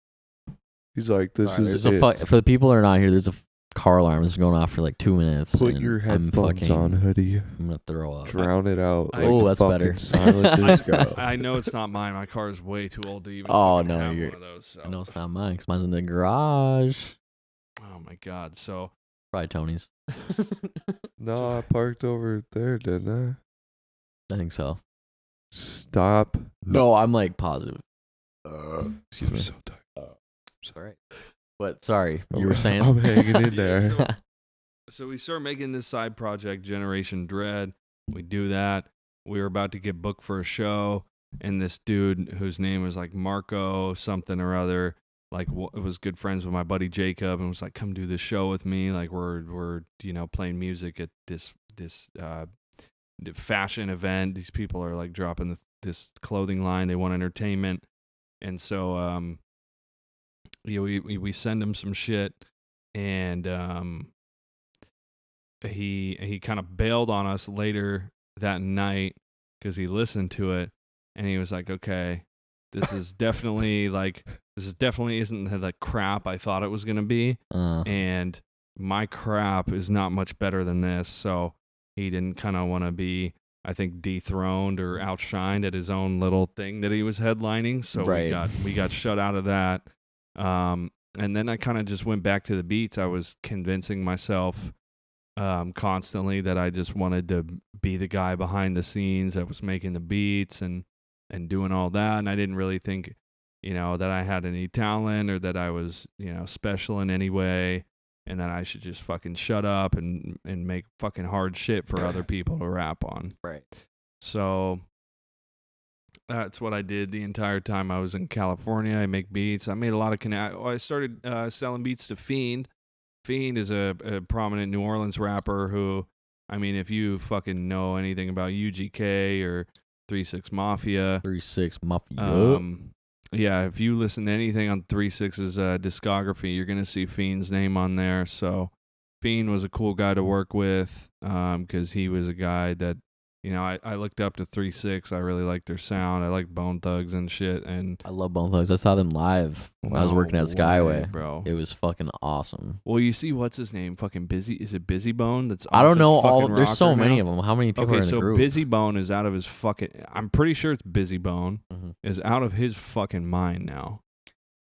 He's like, this is it.
For the people that are not here, there's a car alarm that's going off for like 2 minutes.
Put your headphones on, hoodie.
I'm going to throw up.
Drown it out.
That's better.
Silent disco.
I know it's not mine. My car is way too old to even
have
one of those. So.
I know it's not mine because mine's in the garage.
Oh, my God. So...
Probably Tony's.
No, I parked over there, didn't I?
I think so.
Stop.
No, I'm like positive.
Excuse me. So tired.
Sorry. But sorry, you were saying?
I'm hanging in there.
So we started making this side project, Generation Dread. We do that. We were about to get booked for a show, and this dude whose name was like Marco something or other, like was good friends with my buddy Jacob, and was like, come do this show with me. Like we're playing music at this fashion event. These people are like dropping this clothing line. They want entertainment. And so we send him some shit, and he kind of bailed on us later that night because he listened to it, and he was like, okay, this definitely isn't the crap I thought it was going to be. And my crap is not much better than this. So he didn't kind of want to be, I think, dethroned or outshined at his own little thing that he was headlining. So we got shut out of that. And then I kind of just went back to the beats. I was convincing myself constantly that I just wanted to be the guy behind the scenes that was making the beats and doing all that. And I didn't really think, that I had any talent or that I was, special in any way, and that I should just fucking shut up and make fucking hard shit for other people to rap on.
Right.
So that's what I did the entire time I was in California. I make beats. I made a lot of I started selling beats to Fiend. Fiend is a prominent New Orleans rapper who, I mean, if you fucking know anything about UGK or 3-6 Mafia.
3-6 Mafia.
if you listen to anything on 3-6's discography, you're gonna see Fiend's name on there. So Fiend was a cool guy to work with, because he was a guy that, I looked up to 3-6. I really liked their sound. I like Bone Thugs and shit. And
I love Bone Thugs. I saw them live when I was working at Skyway,
bro.
It was fucking awesome.
Well, you see, what's his name? Fucking Busy. Is it Busy Bone?
I don't know all. There's so many of them. How many people are in the group?
Busy Bone is out of his fucking. I'm pretty sure it's Busy Bone is out of his fucking mind now.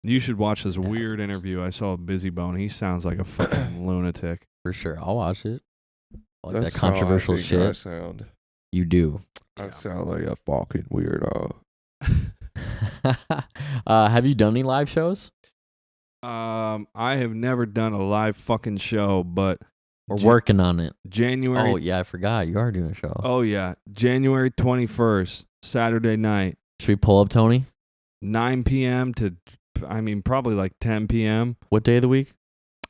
You should watch this weird interview I saw with Busy Bone. He sounds like a fucking lunatic.
For sure, I'll watch it. I like
That's
that controversial
how I think I
shit.
sound.
You do.
I sound like a fucking weirdo.
Have you done any live shows?
I have never done a live fucking show, but
We're working on it.
January.
Oh yeah, I forgot. You are doing a show.
Oh yeah, January 21st, Saturday night.
Should we pull up, Tony?
9 p.m. to, probably like 10 p.m.
What day of the week?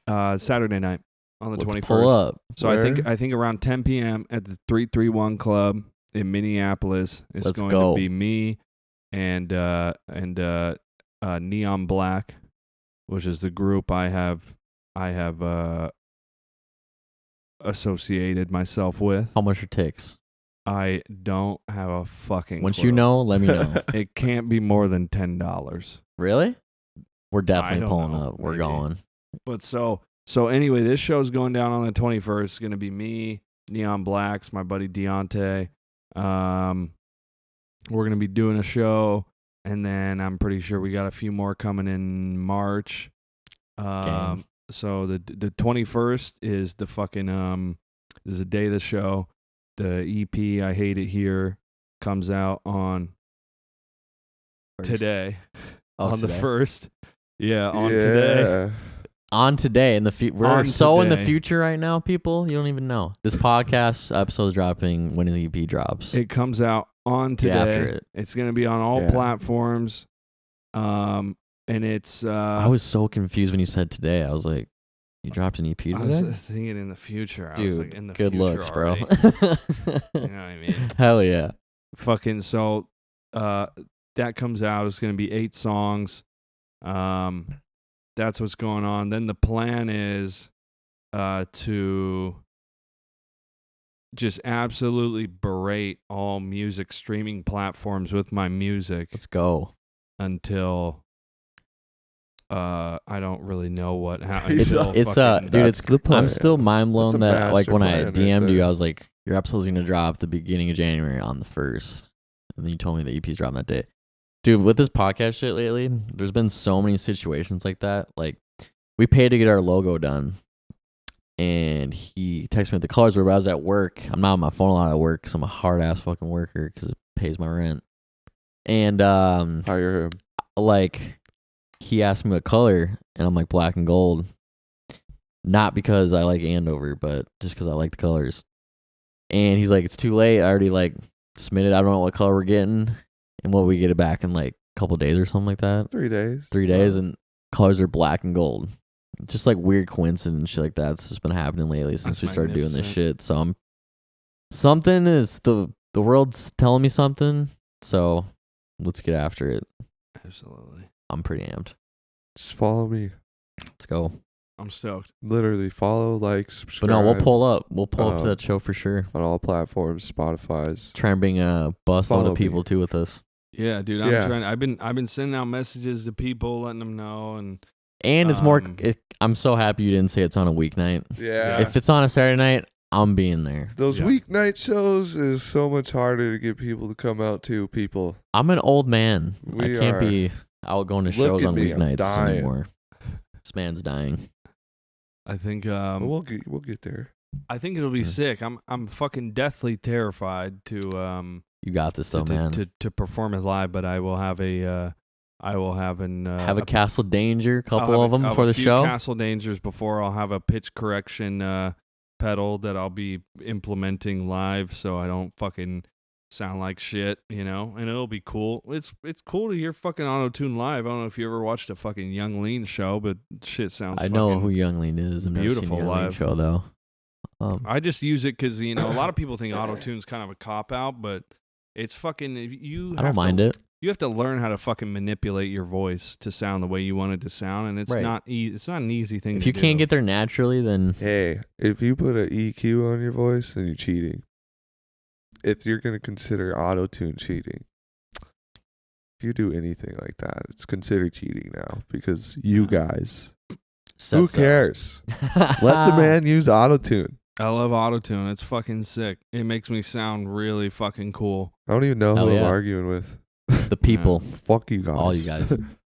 Saturday night on the
Let's
21st.
pull up.
So I think around 10 p.m. at the 331 Club in Minneapolis. It's
Let's
going
go.
to be me and Neon Black, which is the group I have associated myself with.
How much it takes?
I don't have a fucking
Once
clue.
you know, let me know.
It can't be more than $10.
Really? We're definitely
don't
pulling
know.
up. We're
Maybe.
going.
But so anyway, this show's going down on the 21st. It's going to be me, Neon Blacks, my buddy Deontay. We're going to be doing a show, and then I'm pretty sure we got a few more coming in March. So the 21st is the fucking is the day of the show. The EP I Hate It Here comes out on today. On
today?
the 1st. Yeah, on today.
On today in the future. We're
On
so in the
today.
future right now, people. You don't even know. This podcast episode is dropping when his EP drops.
It comes out on
Get after
today.
it.
It's going to be on all platforms. And it's
I was so confused when you said today. I was like, you dropped an EP today?
I was thinking in the future. I was
Dude,
like, in the
good
future
looks, bro.
already. You know what I mean?
Hell yeah.
Fucking so that comes out. It's going to be 8 songs. That's what's going on. Then the plan is to just absolutely berate all music streaming platforms with my music
Let's go.
until I don't really know what happens.
It's-
Dude, it's
the plan.
I'm still mind blown
That's a
that like when I
master plan right
DM'd you,
there.
I was like, your episode's gonna drop the beginning of January on the 1st. And then you told me the EP's dropping that day. Dude, with this podcast shit lately, there's been so many situations like that. Like, we paid to get our logo done. And he texted me what the colors were, but I was at work. I'm not on my phone a lot at work because I'm a hard-ass fucking worker because it pays my rent. And,
Hire him.
like, he asked me what color, and I'm like, black and gold. Not because I like Andover, but just because I like the colors. And he's like, it's too late. I already, like, submitted. I don't know what color we're getting. And what we get it back in, like, a couple days or something like that.
3 days.
3 days, and colors are black and gold. Just like weird coincidence and shit like that. It's just been happening lately since
That's
we started doing this
magnificent.
shit. So something is the world's telling me something. So let's get after it.
Absolutely.
I'm pretty amped.
Just follow me.
Let's go.
I'm stoked.
Literally follow, like,
But
subscribe.
no, we'll pull up. We'll pull up to
Oh.
that show for sure.
on all platforms. Spotify's.
Try and bring a busload
Follow
of people too with us.
Yeah, dude.
Yeah.
I've been sending out messages to people, letting them know, and
And it's more.
Um,
I'm so happy you didn't say it's on a weeknight.
Yeah.
If it's on a Saturday night, I'm being there.
Those
Yeah.
weeknight shows is so much harder to get people to come out to. People.
I'm an old man. I
We
can't
are.
be out going to
Look
shows
at
on
me, I'm
weeknights
dying.
anymore. This man's dying.
I think
But we'll get there.
I think it'll be
Yeah.
sick. I'm fucking deathly terrified to
You got this though, man.
to perform it live, but I will have a
Have a Castle Danger,
I'll
couple
have
of them
I'll
before
have
the
a few
show.
Castle Dangers before. I'll have a pitch correction pedal that I'll be implementing live, so I don't fucking sound like shit, and it'll be cool. It's cool to hear fucking auto-tune live. I don't know if you ever watched a fucking Young Lean show, but shit sounds
I know
fucking
who Young Lean is. I've never seen
beautiful
Young Lean
live.
show though.
I just use it because a lot of people think auto-tune's kind of a cop-out, but it's fucking. You
I don't mind it.
you have to learn how to fucking manipulate your voice to sound the way you want it to sound, and it's
Right.
not it's not an easy thing
If
to
you
do.
can't get there naturally, then
Hey, if you put an EQ on your voice, then you're cheating. If you're gonna consider auto-tune cheating, if you do anything like that, it's considered cheating now because you guys. Who cares? Let the man use auto-tune.
I love autotune. It's fucking sick. It makes me sound really fucking cool.
I don't even know
Hell
who I'm
yeah.
arguing with.
The people,
Fuck you guys.
all you guys,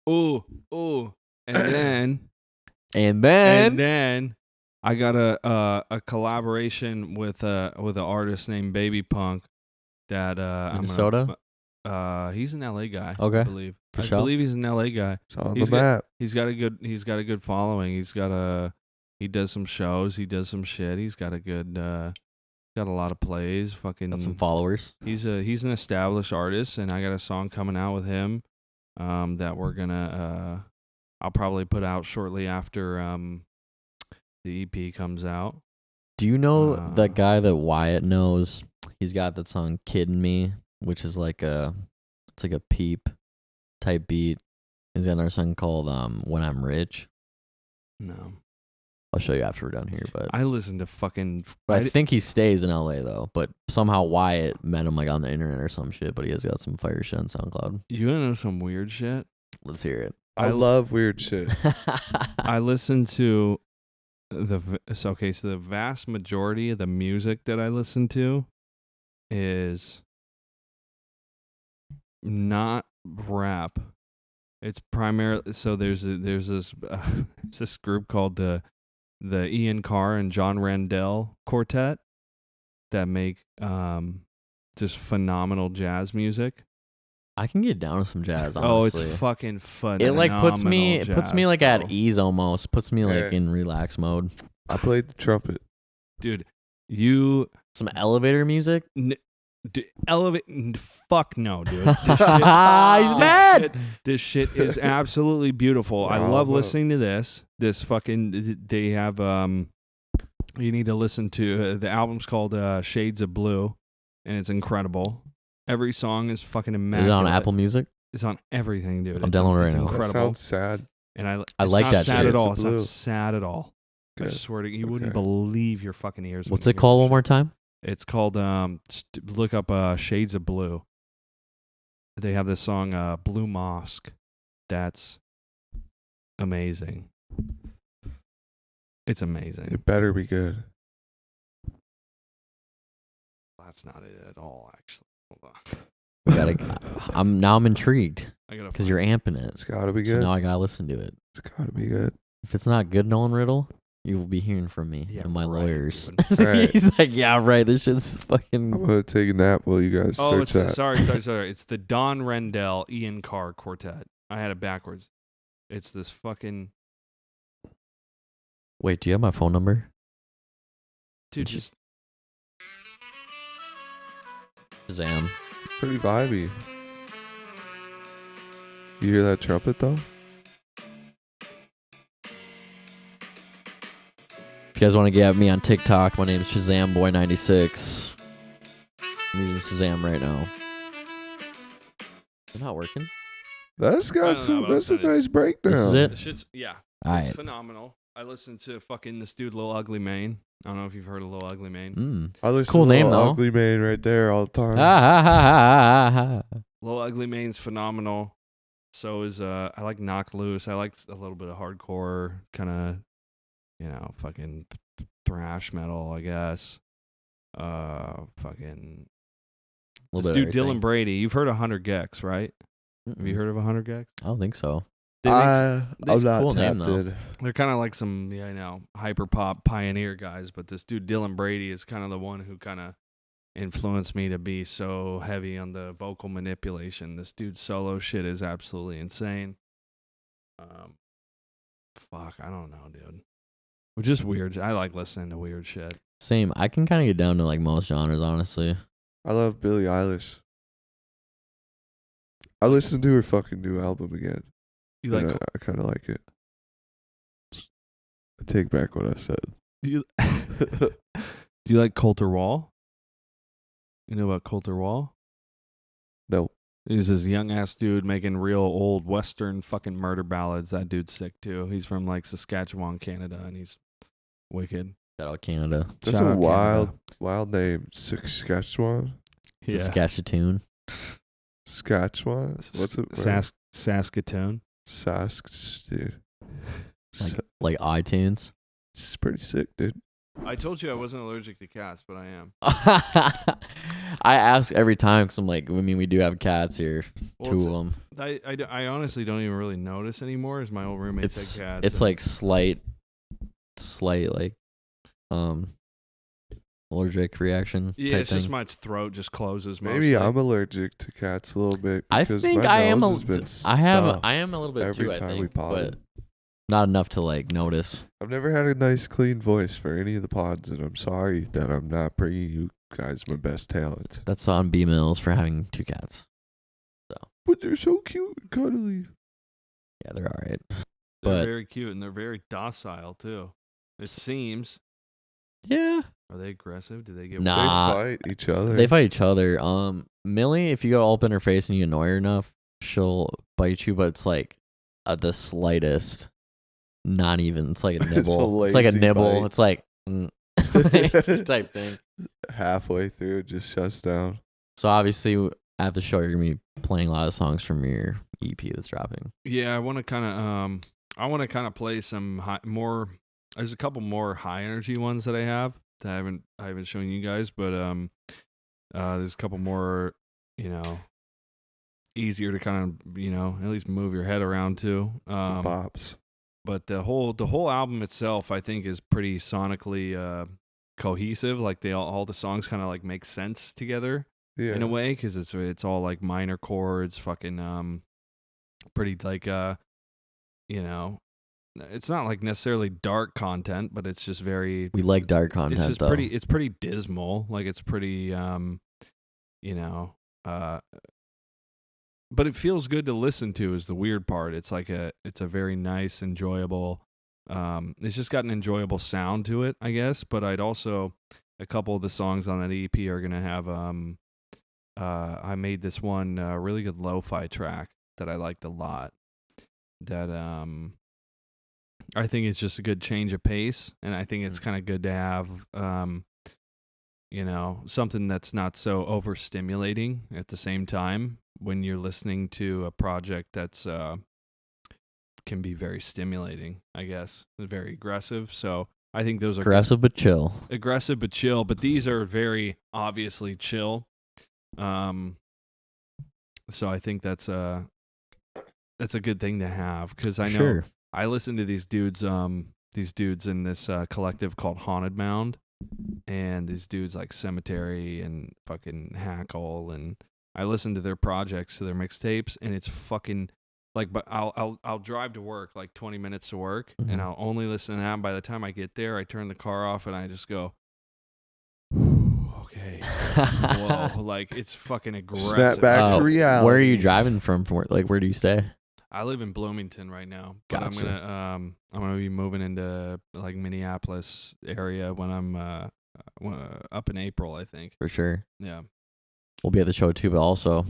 Ooh. And
and
then I got a collaboration with an artist named Baby Punk that
Minnesota?
He's an LA guy.
Okay.
I believe.
For
I
sure.
believe he's an LA guy.
It's on
He's
the map.
He's got a good following. He does some shows. He does some shit. He's got a good got a lot of plays. Fucking
got some followers.
He's an established artist, and I got a song coming out with him that we're gonna I'll probably put out shortly after the EP comes out.
Do you know that guy that Wyatt knows? He's got that song "Kidding Me," which is like a Peep type beat. He's got another song called "When I'm Rich."
No,
I'll show you after we're done here. But
I listen to fucking.
But I think he stays in LA though. But somehow Wyatt met him like on the internet or some shit. But he has got some fire shit on SoundCloud.
You wanna know some weird shit?
Let's hear it.
I love weird shit.
I listen to the vast majority of the music that I listen to is not rap. It's primarily there's this group called the Ian Carr and John Randell Quartet that make just phenomenal jazz music.
I can get down with some jazz. Honestly.
Oh, it's fucking fun.
It like puts me like at ease almost. Puts me like in relax mode.
I played the trumpet.
Dude,
some elevator music.
Fuck no, dude.
He's mad.
This shit is absolutely beautiful. I love listening to this. This fucking they have you need to listen to the album's called Shades of Blue, and it's incredible. Every song is fucking immaculate.
Is it on Apple Music?
It's on everything, dude.
I'm downloading it right now.
Incredible.
That sounds sad.
And
I like that
sad
shit.
at all.
It's
It's not
blue.
sad at all.
Good.
I swear to you, wouldn't believe your fucking ears.
What's it called one more time?
It's called look up Shades of Blue. They have this song Blue Mosque. That's amazing. It's amazing.
It better be good.
That's not it at all, actually. Hold on.
I'm intrigued
I gotta
because you're amping it.
It's gotta be
So
good.
now I gotta listen to it.
It's gotta be good.
If it's not good, Nolan Riddle, you will be hearing from me
Yeah,
and my
right,
lawyers.
dude.
Right.
He's like, yeah, right. This shit's fucking.
I'm gonna take a nap while you guys
Oh,
search that.
sorry. It's the Don Rendell Ian Carr Quartet. I had it backwards. It's this fucking
Wait, do you have my phone number?
dude.
Did you-
Just
Shazam.
Pretty vibey. You hear that trumpet though?
If you guys want to get at me on TikTok, my name is ShazamBoy96. I'm using Shazam right now. Is it not working?
That's
I
got
don't know,
some.
but
That's a
I'm saying
nice breakdown.
This is it?
the shit's
All
it's
right.
phenomenal. I listened to fucking this dude Lil Ugly Mane. I don't know if you've heard of Lil Ugly Mane.
Mm.
I listen
Cool
to
name,
Lil
though.
Ugly Man right there all the time.
Ah, ha, ha, ha, ha, ha.
Lil Ugly Mane's phenomenal. So is I like Knock Loose. I like a little bit of hardcore kind of, fucking thrash metal, I guess. Fucking
A
this
little bit
dude
of
Dylan
everything.
Brady. You've heard of 100 Gex, right? Have you
Mm-mm.
heard of 100 Gex?
I don't think so.
I'm not
cool name,
tapped
though.
in.
They're kind of like some, hyper pop pioneer guys, but this dude Dylan Brady is kind of the one who kind of influenced me to be so heavy on the vocal manipulation. This dude's solo shit is absolutely insane. Fuck, I don't know, dude. Which is weird. I like listening to weird shit.
Same. I can kind of get down to like most genres, honestly.
I love Billie Eilish. I listened to her fucking new album again.
You
and
like?
I kind of like it. I take back what I said.
Do you, do you like Coulter Wall? You know about Coulter Wall?
No.
He's this young ass dude making real old Western fucking murder ballads. That dude's sick too. He's from like Saskatchewan, Canada, and he's wicked.
Shout out Canada.
That's
Shout
a
out
wild name. Saskatchewan?
Yeah.
Saskatchewan.
Saskatchewan? What's it?
Saskatoon.
Dude.
Like iTunes.
It's pretty sick, dude.
I told you I wasn't allergic to cats, but I am.
I ask every time because I'm like, we do have cats here.
Well,
2 of them.
I honestly don't even really notice anymore as my old roommates had cats.
It's like slight like allergic reaction.
Yeah, it's
thing.
just my throat just closes. Mostly.
Maybe I'm allergic to cats a little bit.
I think
my
I am.
nose has been
I am
stuffed
a little bit
every
too. I
time
think,
we pod.
but not enough to like notice.
I've never had a nice, clean voice for any of the pods, and I'm sorry that I'm not bringing you guys my best talent.
That's on B Mills for having 2 cats.
But they're so cute and cuddly.
Yeah, they're all right.
They're
But
very cute and they're very docile too. It seems.
yeah,
Are they aggressive? Do they get?
Nah.
They fight each other.
they fight each other. Millie, if you go open her face and you annoy her enough, she'll bite you. But it's like the slightest. Not even. It's like a nibble. It's like a
lazy
nibble.
bite.
It's like type thing.
Halfway through, it just shuts down.
So obviously at the show, you're gonna be playing a lot of songs from your EP that's dropping.
Yeah, I want to kind of play some more. There's a couple more high energy ones that I have that I haven't shown you guys, but there's a couple more, easier to kind of at least move your head around to.
Bops.
But the whole album itself, I think, is pretty sonically cohesive. Like all the songs kind of like make sense together in a way because it's all like minor chords, fucking pretty like it's not like necessarily dark content, but it's just very.
We like dark content.
It's just
though.
pretty. It's pretty dismal. Like it's pretty. But it feels good to listen to. Is the weird part. It's a very nice, enjoyable. It's just got an enjoyable sound to it, I guess. But I'd also a couple of the songs on that EP are gonna have. I made this one really good lo-fi track that I liked a lot. That I think it's just a good change of pace, and I think it's kind of good to have, something that's not so overstimulating at the same time when you're listening to a project that's can be very stimulating, I guess, very aggressive. So I think those are
aggressive but chill.
Aggressive but chill, but these are very obviously chill. So I think that's a good thing to have because I know.
Sure.
I listen to these dudes in this collective called Haunted Mound, and these dudes like Cemetery and fucking Hackle, and I listen to their projects, to their mixtapes, and it's fucking like. But I'll drive to work like 20 minutes to work, and I'll only listen to that. And by the time I get there, I turn the car off, and I just go, okay, whoa, like it's fucking aggressive.
Snap back to reality.
Where are you driving from work? Like, where do you stay?
I live in Bloomington right now, but
Gotcha.
I'm gonna be moving into like Minneapolis area when I'm up in April, I think.
For sure.
Yeah.
We'll be at the show too, but also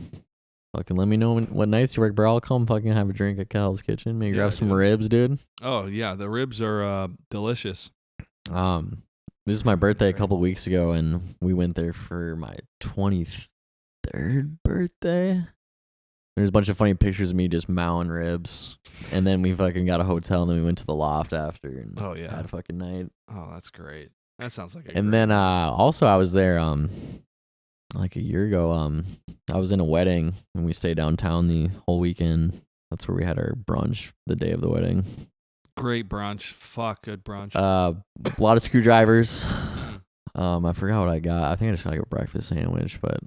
fucking let me know what nights you work, bro. I'll come fucking have a drink at Cal's Kitchen. Maybe grab some ribs, dude.
Oh yeah, the ribs are delicious.
This is my birthday a couple weeks ago, and we went there for my 23rd birthday. There's a bunch of funny pictures of me just mowing ribs, and then we fucking got a hotel, and then we went to the loft after, and had a fucking night.
Oh, that's great. That sounds like a
And
great
then also I was there like a year ago. I was in a wedding, and we stayed downtown the whole weekend. That's where we had our brunch the day of the wedding.
Great brunch. Fuck, good brunch.
A lot of screwdrivers. I forgot what I got. I think I just got like a breakfast sandwich, but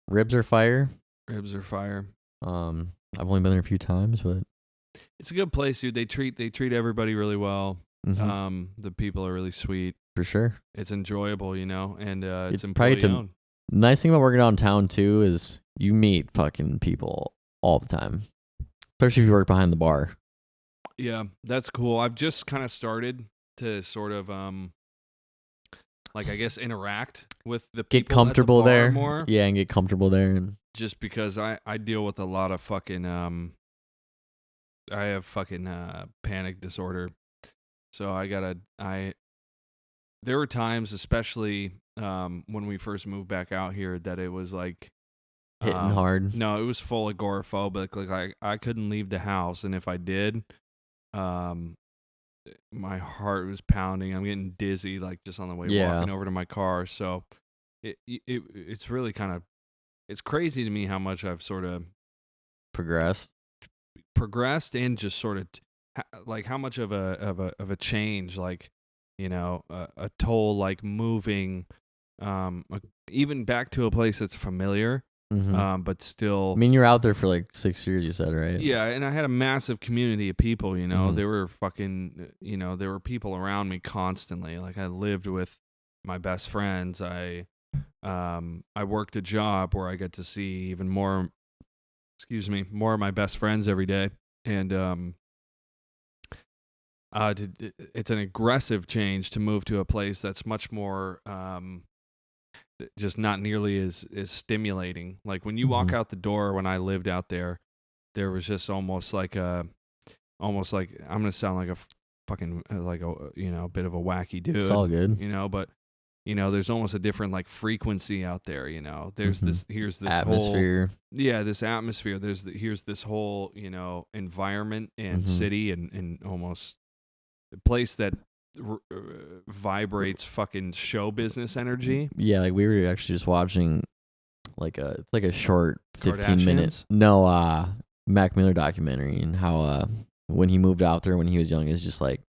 ribs are fire.
Ribs are fire.
I've only been there a few times, but
it's a good place, dude. They treat everybody really well.
mm-hmm.
The people are really sweet.
For sure.
It's enjoyable, and it's
probably
employee owned.
Nice thing about working downtown too is you meet fucking people all the time, especially if you work behind the bar.
Yeah, that's cool. I've just kind of started to sort of like I guess interact with the
Get
people
comfortable
at the bar
there.
more.
Yeah, and get comfortable there. And
Just because I deal with a lot of fucking I have fucking panic disorder. So there were times, especially when we first moved back out here, that it was like
hitting hard.
No, it was full agoraphobic. Like I couldn't leave the house, and if I did, my heart was pounding. I'm getting dizzy, like just on the way walking over to my car. So it's really kind of, it's crazy to me how much I've sort of
progressed
and just sort of like how much of a change, like, you know, a toll, like moving even back to a place that's familiar. But still,
I mean, you're out there for like 6 years, you said, right?
Yeah, and I had a massive community of people, you know. There were fucking, you know, there were people around me constantly. Like I lived with my best friends. I worked a job where I get to see even more of my best friends every day. And it's an aggressive change to move to a place that's much more just not nearly as stimulating. Like when you walk out the door, when I lived out there was just almost like I'm gonna sound like a fucking like a, you know, a bit of a wacky dude.
It's all good,
you know, but you know, there's almost a different like frequency out there. You know, there's here's this
atmosphere.
This atmosphere. Here's this whole, you know, environment and city and almost a place that vibrates fucking show business energy.
Yeah, like we were actually just watching it's like a short 15 minutes Mac Miller documentary, and how when he moved out there when he was young, it's just like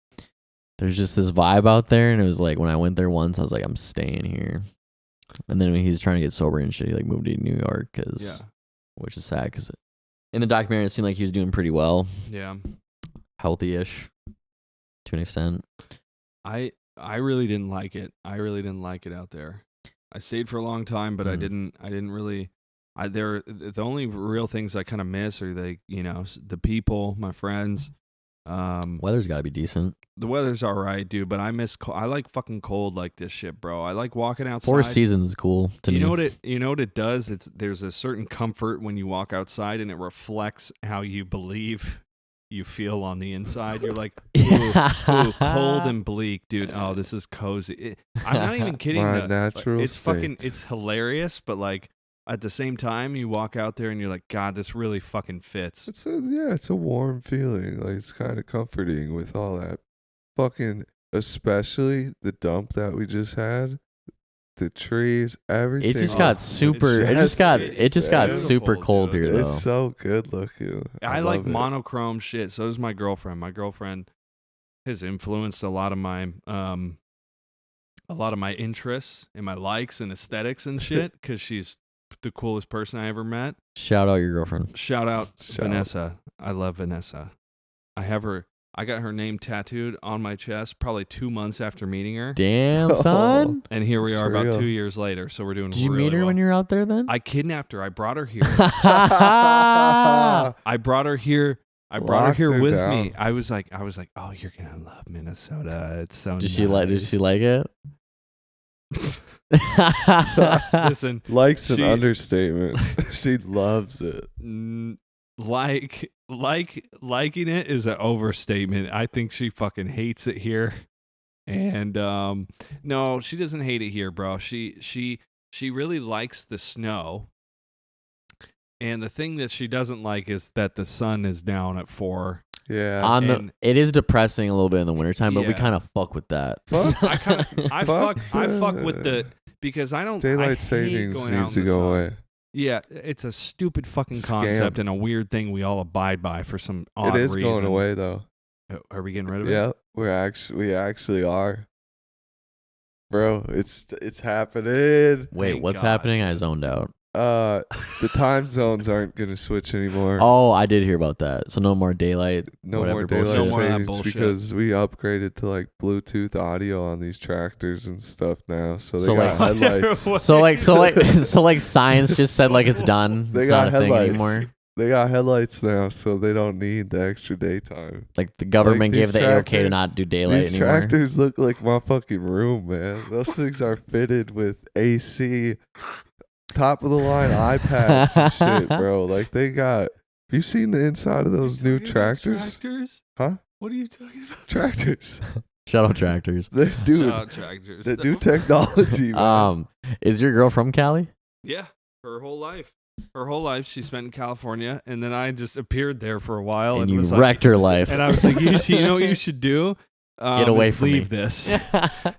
there's just this vibe out there, and it was like when I went there once, I was like, I'm staying here. And then when he's trying to get sober and shit, he like moved to New York which is sad because in the documentary it seemed like he was doing pretty well.
Yeah,
healthy-ish to an extent.
I really didn't like it. I really didn't like it out there. I stayed for a long time, but I didn't really. The only real things I kind of miss are the people, my friends.
Weather's got to be decent.
The weather's all right, dude, but I like fucking cold like this shit, bro. I like walking outside.
4 seasons is cool to me.
You know what it does? There's a certain comfort when you walk outside, and it reflects how you believe you feel on the inside. You're like, ooh, cold and bleak, dude. Oh, this is cozy. I'm not even kidding.
My natural
it's
state.
fucking, it's hilarious, but like at the same time, you walk out there and you're like, God, this really fucking fits.
It's a warm feeling. Like it's kind of comforting with all that fucking, especially the dump that we just had. The trees, everything.
It just got super. It just got super cold here, though.
It's so good looking.
I like monochrome shit. So does my girlfriend. My girlfriend has influenced a lot of my interests and my likes and aesthetics and shit because she's the coolest person I ever met.
Shout out your girlfriend.
Shout out Vanessa. I love Vanessa. I got her name tattooed on my chest probably 2 months after meeting her.
Damn, son.
And here we are
real.
about 2 years later, so we're doing
Did you
really
meet her
well.
when you were out there then?
I kidnapped her. I brought her here. I brought her here. I brought her here with me. I was like, oh, you're going to love Minnesota. It's so nice.
Did she like it?
Listen.
Likes an understatement. She loves it.
Liking it is an overstatement. I think she fucking hates it here. And no, she doesn't hate it here, bro. She really likes the snow. And the thing that she doesn't like is that the sun is down at 4.
Yeah.
It is depressing a little bit in the wintertime, but we kind of fuck with that.
I fuck with the, because I don't.
Daylight savings needs to go away.
Yeah, it's a stupid fucking concept and a weird thing we all abide by for some odd reason.
It is going away though.
Are we getting rid of it?
Yeah, we actually are. Bro, it's happening.
Wait,
Thank
what's
God.
happening? I zoned out.
The time zones aren't gonna switch anymore.
Oh, I did hear about that. So no more daylight.
No
whatever
more
bullshit.
daylight
No more of that
savings
bullshit.
because we upgraded to like Bluetooth audio on these tractors and stuff now. So they
So,
got
like-
headlights.
So like science just said like it's done.
They
It's
got
not a thing
headlights.
anymore.
They got headlights now, so they don't need the extra daytime.
Like the government
these
gave the okay to
tractors-
not do daylight
These
anymore.
tractors look like my fucking room, man. Those things are fitted with AC, top of the line iPads and shit, bro. Like they got. Have you seen the inside of those new tractors?
Tractors?
Huh?
What are you talking about?
Tractors.
Shout out tractors.
Dude,
Shout out tractors.
the new technology, man.
Is your girl from Cali?
Yeah, her whole life. Her whole life she spent in California, and then I just appeared there for a while,
And you
was
wrecked her life.
And I was like, you know what you should do?
Get away
is
from
leave
me.
this.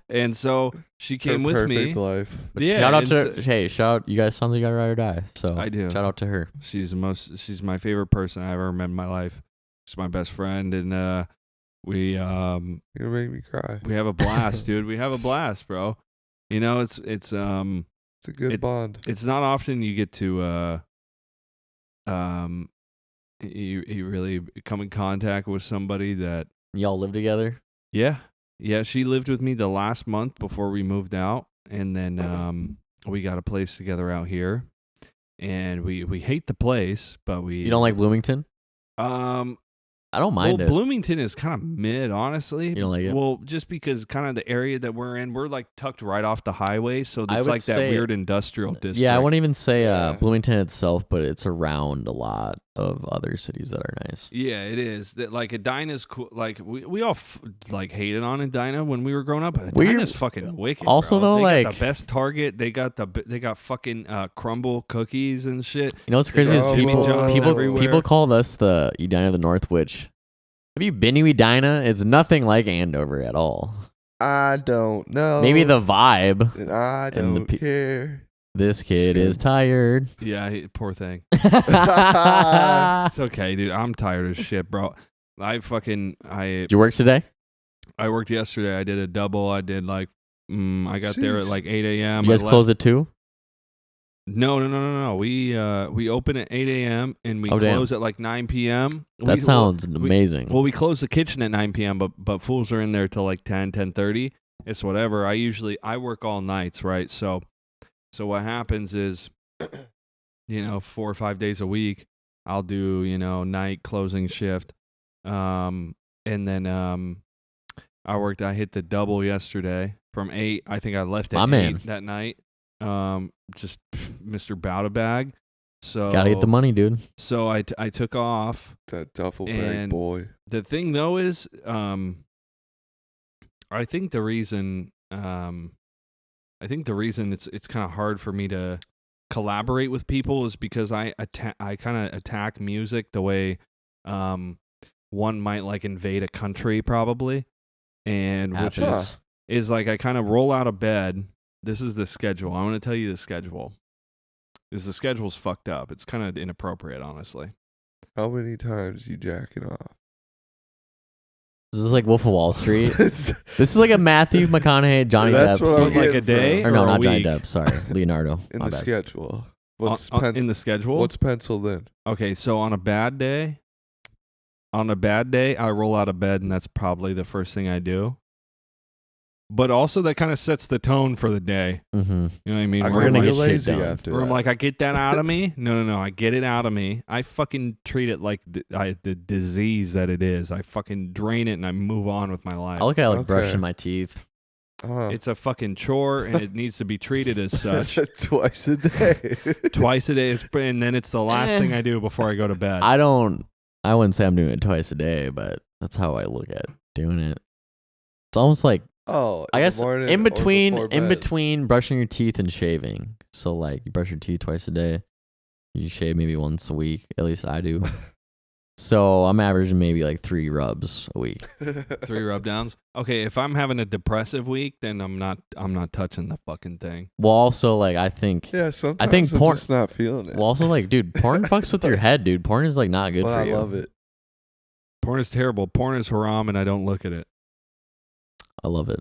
And so she
Her
came with me.
perfect life.
But
Yeah,
shout out
and
to shout out, you guys sounds like you got ride or die. So
I do.
Shout out to her.
She's my favorite person I ever met in my life. She's my best friend, and we
You're gonna make me cry.
we have a blast, dude. We have a blast, bro. You know, it's
It's a good bond.
it's not often you get to you really come in contact with somebody that
Y'all live together?
yeah she lived with me the last month before we moved out, and then we got a place together out here, and we hate the place, but we
You don't like Bloomington? I don't mind
well,
it.
Bloomington is kind of mid, honestly.
You don't like it?
Well, just because kind of the area that we're in, we're like tucked right off the highway, so
I
it's
would
like that
say-
weird industrial district.
Yeah, I wouldn't even say
Yeah.
Bloomington itself, but it's around a lot of other cities that are nice.
Yeah, it is. That like Edina's cool. Like we all like hated on Edina when we were growing up. But
We're-
Edina's fucking wicked.
Also,
bro.
though,
they got
like-
the best Target. They got fucking crumble cookies and shit.
You know what's crazy is
Oh,
people
John's
people
everywhere.
people called us the Edina of the North, which have you been to Edina? It's nothing like Andover at all.
I don't know.
Maybe the vibe.
And I
and the
don't
pe-
care.
This kid is tired.
Yeah, poor thing.
Did
It's okay, dude. I'm tired as shit, bro. I
you work today?
worked yesterday. I did a double. I did like I got there at
Sheesh.
like 8 a.m.
You guys
I left-
close at 2?
No. We open at 8 a.m. and we
Oh, damn.
close at like 9 p.m.
That sounds amazing.
Well, we close the kitchen at 9 p.m., but fools are in there till like 10:30. It's whatever. I work all nights, right? So what happens is, 4 or 5 days a week, I'll do, night closing shift. And then I hit the double yesterday from 8. I think I left
My
at
man.
8 that night. Just Mr. Bout-a-bag. So
Gotta get the money, dude.
So I took off.
That duffel bag
And-
boy.
The thing though is, I think the reason it's kind of hard for me to collaborate with people is because I kind of attack music the way one might like invade a country probably, and which
Happens.
is like I kind of roll out of bed. This is the schedule. I want to tell you the schedule. Is the schedule's fucked up. It's kind of inappropriate, honestly.
How many times you jacking off?
This is like Wolf of Wall Street.
It's-
This is like a Matthew McConaughey, Johnny
That's
Depp
what I'm
scene.
Like a
getting
day?
from.
Or no,
or a
not Johnny
week?
Depp. Sorry, Leonardo.
In
My
the
bad.
schedule. What's
In the schedule?
What's penciled in?
Okay, so on a bad day, I roll out of bed, and that's probably the first thing I do. But also, that kind of sets the tone for the day.
Mm-hmm.
You know what I mean?
I
We're
Where
gonna
I'm
get
like,
shit
lazy
done.
after
where I'm
that.
like, I get that out of me. No, I get it out of me. I fucking treat it like the disease that it is. I fucking drain it and I move on with my life.
I look at it like
Okay.
brushing my teeth.
It's a fucking chore, and it needs to be treated as such.
Twice a day.
Twice a day, and then it's the last thing I do before I go to bed.
I wouldn't say I'm doing it twice a day, but that's how I look at doing it. It's almost like
Oh,
I
in the
guess
morning
in
or
between
before
in
bed.
between brushing your teeth and shaving. So like you brush your teeth twice a day. You shave maybe once a week. At least I do. So I'm averaging maybe like 3 rubs a week.
3 rub downs. Okay, if I'm having a depressive week, then I'm not touching the fucking thing.
Well, also like I think
Yeah, sometimes
think
I'm
porn-
just not feeling it.
well also like dude, porn fucks with your head, dude. Porn is like not good
But
for
I
you.
love it.
Porn is terrible. Porn is haram, and I don't look at it.
I love it.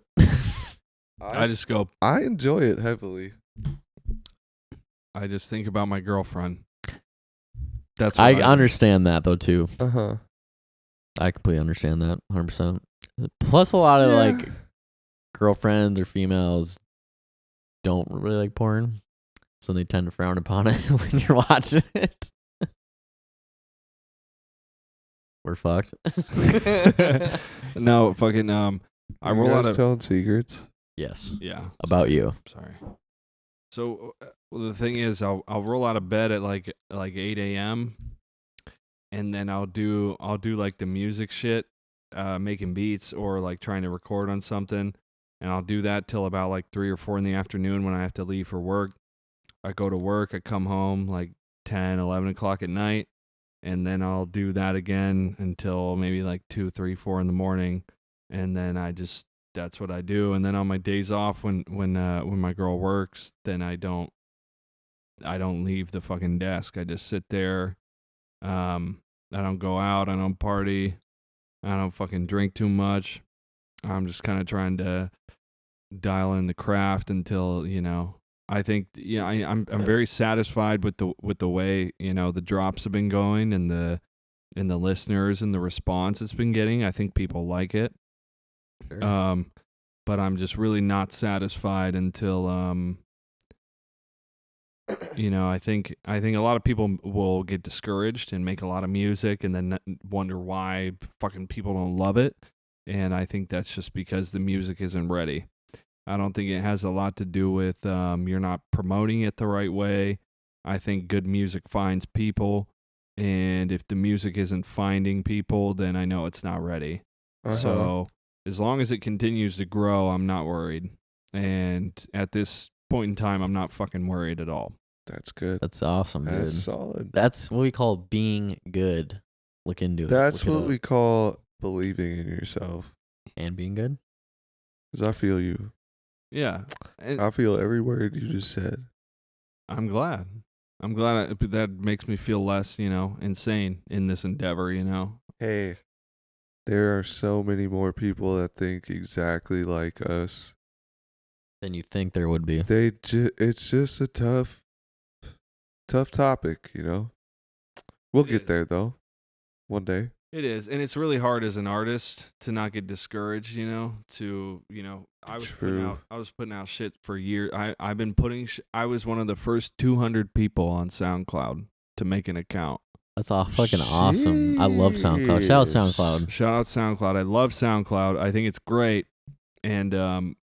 I just go.
I enjoy it heavily.
I just think about my girlfriend. That's what
I
do.
understand that though too.
Uh-huh.
I completely understand that 100%. Plus a lot of like girlfriends or females don't really like porn, so they tend to frown upon it when you're watching it. We're fucked.
No, fucking I roll out of
telling secrets.
Yes.
yeah.
About you.
Sorry. So the thing is, I'll roll out of bed at like 8 a.m. and then I'll do like the music shit, making beats or like trying to record on something, and I'll do that till about like 3 or 4 in the afternoon when I have to leave for work. I go to work, I come home like 10, 11 o'clock at night, and then I'll do that again until maybe like 2, 3, 4 in the morning, and then that's what I do. And then on my days off when my girl works, then I don't leave the fucking desk. I just sit there. I don't go out. I don't party. I don't fucking drink too much. I'm just kind of trying to dial in the craft until, I think, I'm very satisfied with the way, the drops have been going and the listeners and the response it's been getting. I think people like it.
Sure.
But I'm just really not satisfied until, I think a lot of people will get discouraged and make a lot of music and then wonder why fucking people don't love it. And I think that's just because the music isn't ready. I don't think it has a lot to do with you're not promoting it the right way. I think good music finds people. And if the music isn't finding people, then I know it's not ready.
Uh-huh.
So as long as it continues to grow, I'm not worried. And at this point in time, I'm not fucking worried at all.
That's good.
That's awesome, dude.
That's solid.
That's what we call being good. Look into it.
That's
Look it
what
up.
we call believing in yourself.
And being good?
Because I feel you.
Yeah. And
I feel every word you just said.
I'm glad. That makes me feel less, insane in this endeavor,
Hey, there are so many more people that think exactly like us.
Than you think there would be.
It's just a tough topic, We'll get there, though. One day.
It is, and it's really hard as an artist to not get discouraged, I was putting out shit for years. I've been putting I was one of the first 200 people on SoundCloud to make an account.
That's all fucking awesome. I love SoundCloud. Shout out SoundCloud.
Shout out SoundCloud. I love SoundCloud. I think it's great. And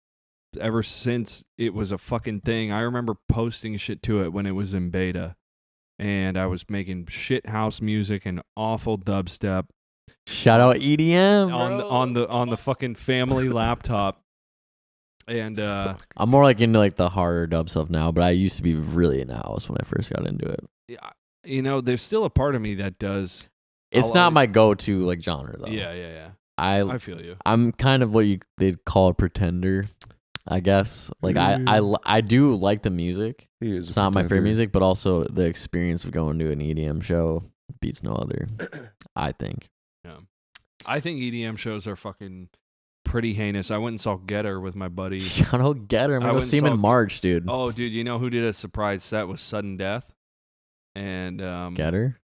ever since it was a fucking thing, I remember posting shit to it when it was in beta. And I was making shit house music and awful dubstep.
Shout out EDM
on the fucking family laptop. And
I'm more like into like the harder dub stuff now, but I used to be really into house when I first got into it.
Yeah, there's still a part of me that does.
It's not my go-to like genre though.
Yeah.
I
feel you.
I'm kind of what they'd call a pretender, I guess. Like I do like the music. It's not my favorite music, but also the experience of going to an EDM show beats no other. I think.
Yeah, I think EDM shows are fucking pretty heinous. I went and saw Getter with my buddy.
Shout out Getter. I'm gonna go see him in March, dude.
Oh, dude, you know who did a surprise set with Sudden Death? And
Getter?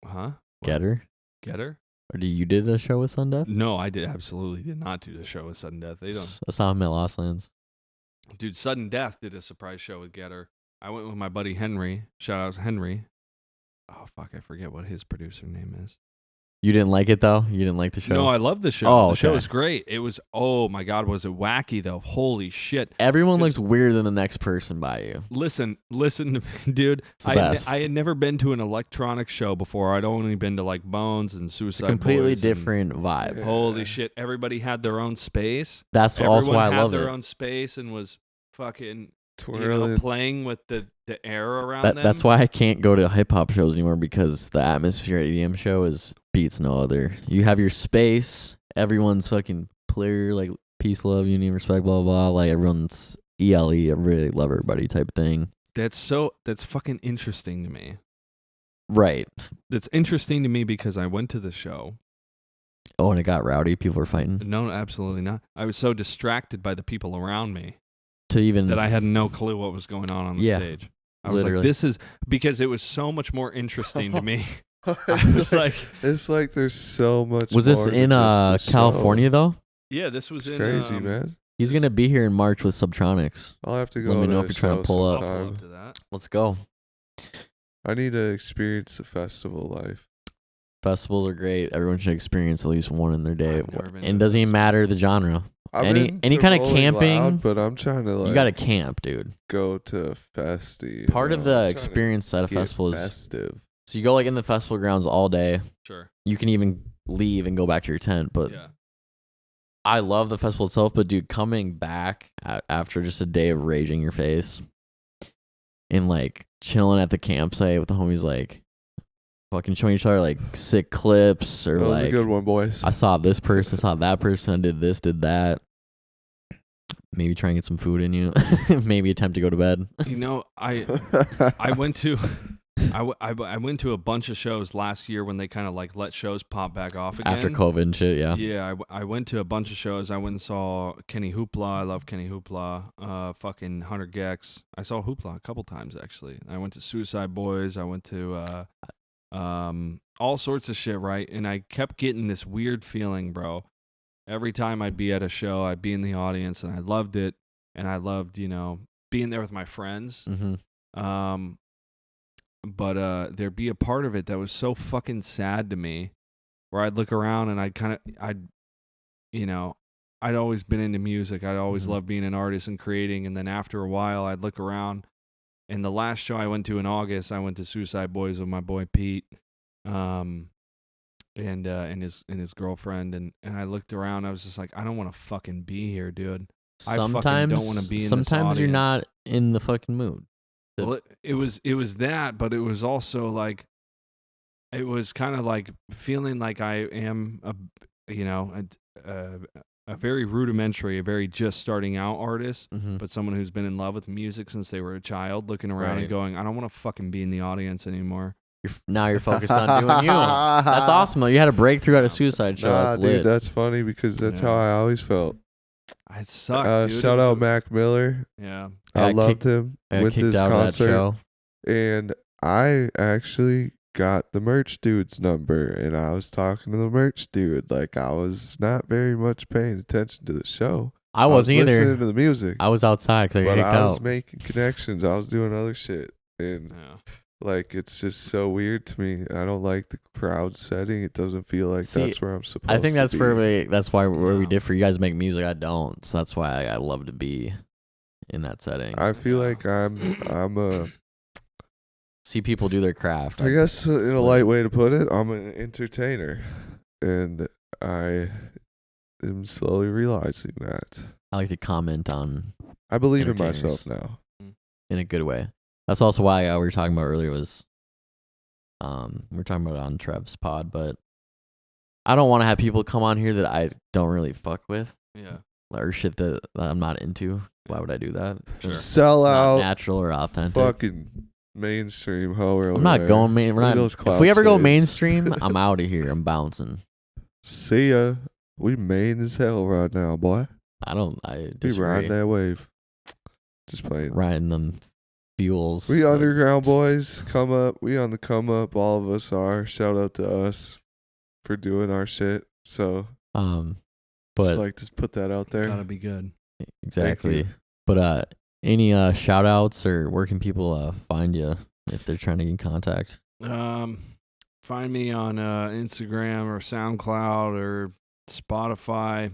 Huh?
Getter? Or you did a show with Sudden Death?
No, I absolutely did not do the show with Sudden Death. They don't.
I saw him at Lost Lands.
Dude, Sudden Death did a surprise show with Getter. I went with my buddy Henry. Shout out to Henry. Oh, fuck, I forget what his producer name is.
You didn't like it, though? You didn't like the show?
No, I love the show.
Oh,
the show was great. It was, oh my God, was it wacky, though? Holy shit.
Everyone looks weirder than the next person by you.
Listen to me, dude. I had never been to an electronic show before. I'd only been to like Bones and Suicide Boys.
Completely different vibe.
Holy shit. Everybody had their own space.
That's also why I love it.
Everyone had their own space and was fucking playing with the air around them.
That's why I can't go to hip hop shows anymore, because the atmosphere at EDM show beats no other. You have your space, everyone's fucking clear, like peace, love, union, respect, blah, blah, blah. Like everyone's ELE, I really love everybody type thing.
That's fucking interesting to me.
Right.
That's interesting to me because I went to the show.
Oh, and it got rowdy? People were fighting?
No, absolutely not. I was so distracted by the people around me
that
I had no clue what was going on the stage. I was like, this is because it was so much more interesting to me.
It's like there's so much.
Was this in California though?
Yeah, this was
crazy, man.
He's gonna be here in March with Subtronics.
I'll have to go.
Let me know if you're trying to pull up.
I'll pull up to that.
Let's go.
I need to experience the festival life.
Festivals are great. Everyone should experience at least one in their day.
I've never been
And
to
it
a
doesn't even
festival.
matter the genre.
I've
Any
been
kind
to
of
Rolling
camping,
Loud, but I'm trying to
you gotta camp, dude.
go to festy.
Part of the experience at a festival is
festive.
so you go like in the festival grounds all day.
Sure.
You can even leave and go back to your tent, but
Yeah.
I love the festival itself. But dude, coming back after just a day of raging your face and like chilling at the campsite with the homies, like fucking showing each other like sick clips or
That was
like
a good one, boys.
I saw this person, saw that person, did this, did that. Maybe try and get some food in you. Maybe attempt to go to bed.
You know, I went to I went to a bunch of shows last year when they kind of like let shows pop back off again.
After COVID and shit, yeah.
Yeah, I went to a bunch of shows. I went and saw Kenny Hoopla. I love Kenny Hoopla. Fucking Hunter Gex. I saw Hoopla a couple times actually. I went to Suicide Boys. I went to all sorts of shit, right? And I kept getting this weird feeling, bro. Every time I'd be at a show, I'd be in the audience, and I loved it. And I loved, being there with my friends.
Mm-hmm.
But there'd be a part of it that was so fucking sad to me, where I'd look around and I'd always been into music. I'd always loved being an artist and creating. And then after a while, I'd look around. And the last show I went to in August, I went to Suicide Boys with my boy Pete, and his girlfriend. And I looked around. I was just like, I don't want to fucking be here, dude. I fucking don't want to be in this
sometimes you're
audience.
not in the fucking mood.
Well, it was that, but it was also like, it was kind of like feeling like I am a very rudimentary, a very just starting out artist, but someone who's been in love with music since they were a child, looking around and going, I don't want to fucking be in the audience anymore.
Now you're focused on doing you. That's awesome though. You had a breakthrough at a Suicide show.
Nah,
That's
dude,
lit.
that's funny because that's how I always felt.
I sucked, dude.
Shout out Mac Miller.
Yeah.
I loved him with
kicked
his
out of that
concert.
show.
And I actually got the merch dude's number, and I was talking to the merch dude. Like, I was not very much paying attention to the show.
I wasn't
was
either.
listening to the music.
I was outside because I got
But
kicked
I was
out.
making connections. I was doing other shit. And, like, it's just so weird to me. I don't like the crowd setting. It doesn't feel like that's where I'm supposed to be.
I think that's where we differ. You guys make music, I don't. So that's why I love to be in that setting.
I feel like I'm a...
See people do their craft.
I guess in a light way to put it, I'm an entertainer. And I am slowly realizing that.
I like to comment on
I believe in
entertainers.
myself now.
In a good way. That's also why we were talking about earlier was we were talking about it on Trev's pod, but I don't want to have people come on here that I don't really fuck with.
Yeah.
Or shit that I'm not into. Why would I do that?
Sure.
Sell
It's not
out
natural or authentic.
fucking mainstream hoe.
I'm not going main. We're not, if we ever go mainstream, I'm out of here. I'm bouncing.
See ya. We main as hell right now, boy.
I
We
disagree.
riding that wave. Just playing.
Riding them fuels.
We underground boys. Come up. We on the come up. All of us are. Shout out to us for doing our shit. So,
but
just just put that out there.
Gotta be good.
Exactly. But any shout outs or where can people find you if they're trying to get in contact?
Find me on Instagram or SoundCloud or Spotify.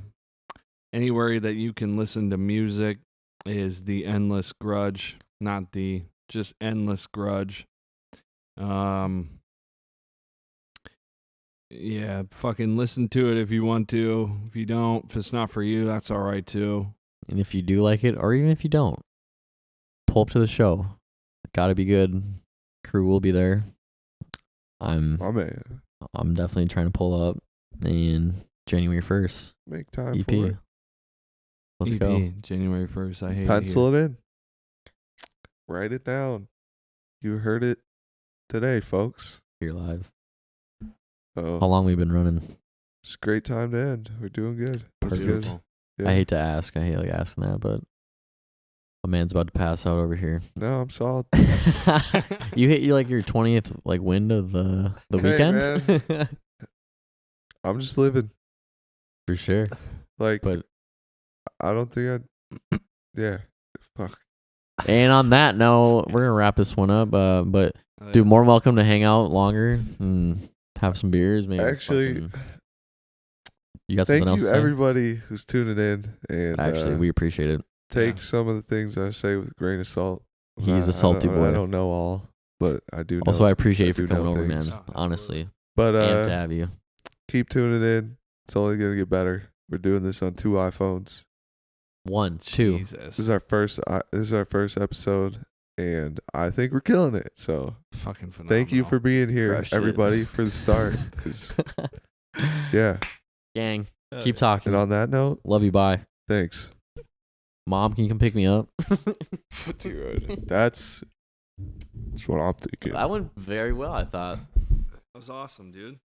Anywhere that you can listen to music is the Endless Grudge, just Endless Grudge. Yeah, fucking listen to it if you want to. If you don't, if it's not for you, that's all right too.
And if you do like it, or even if you don't, pull up to the show. Gotta be good. Crew will be there. I'm definitely trying to pull up in January 1st.
Make time
EP.
for it.
Let's
EP,
go.
January 1st. I hate
Pencil it in. Write it down. You heard it today, folks.
Here live.
Oh,
How long we been running?
it's a great time to end. We're doing good. That's
Perfect.
good. Yeah.
I hate to ask. I hate asking that, but a man's about to pass out over here.
No, I'm solid.
You hit your 20th win of the
Hey,
weekend.
I'm just living.
For sure.
But I don't think I'd. Yeah. Fuck.
And on that note, we're gonna wrap this one up. But dude, more than welcome to hang out longer and have some beers, maybe.
Actually,
you got something
thank
else
you
to say?
everybody who's tuning in, and
Actually, we appreciate it.
take some of the things I say with a grain of salt.
He's a salty boy.
I don't know all, but I do know.
Also, I appreciate you for
do
coming
know
over,
things.
man. Honestly,
But
amped to have you.
keep tuning in. It's only gonna get better. We're doing this on 2 iPhones.
1, 2.
Jesus.
This is our first episode, and I think we're killing it. So
Fucking phenomenal.
thank you for being here,
Crushed it.
everybody, for the start. 'Cause, yeah.
Gang, keep talking.
And on that note,
Love you. Bye.
thanks.
Mom, can you come pick me up?
Dude, that's what I'm thinking.
That went very well, I thought.
That was awesome, dude.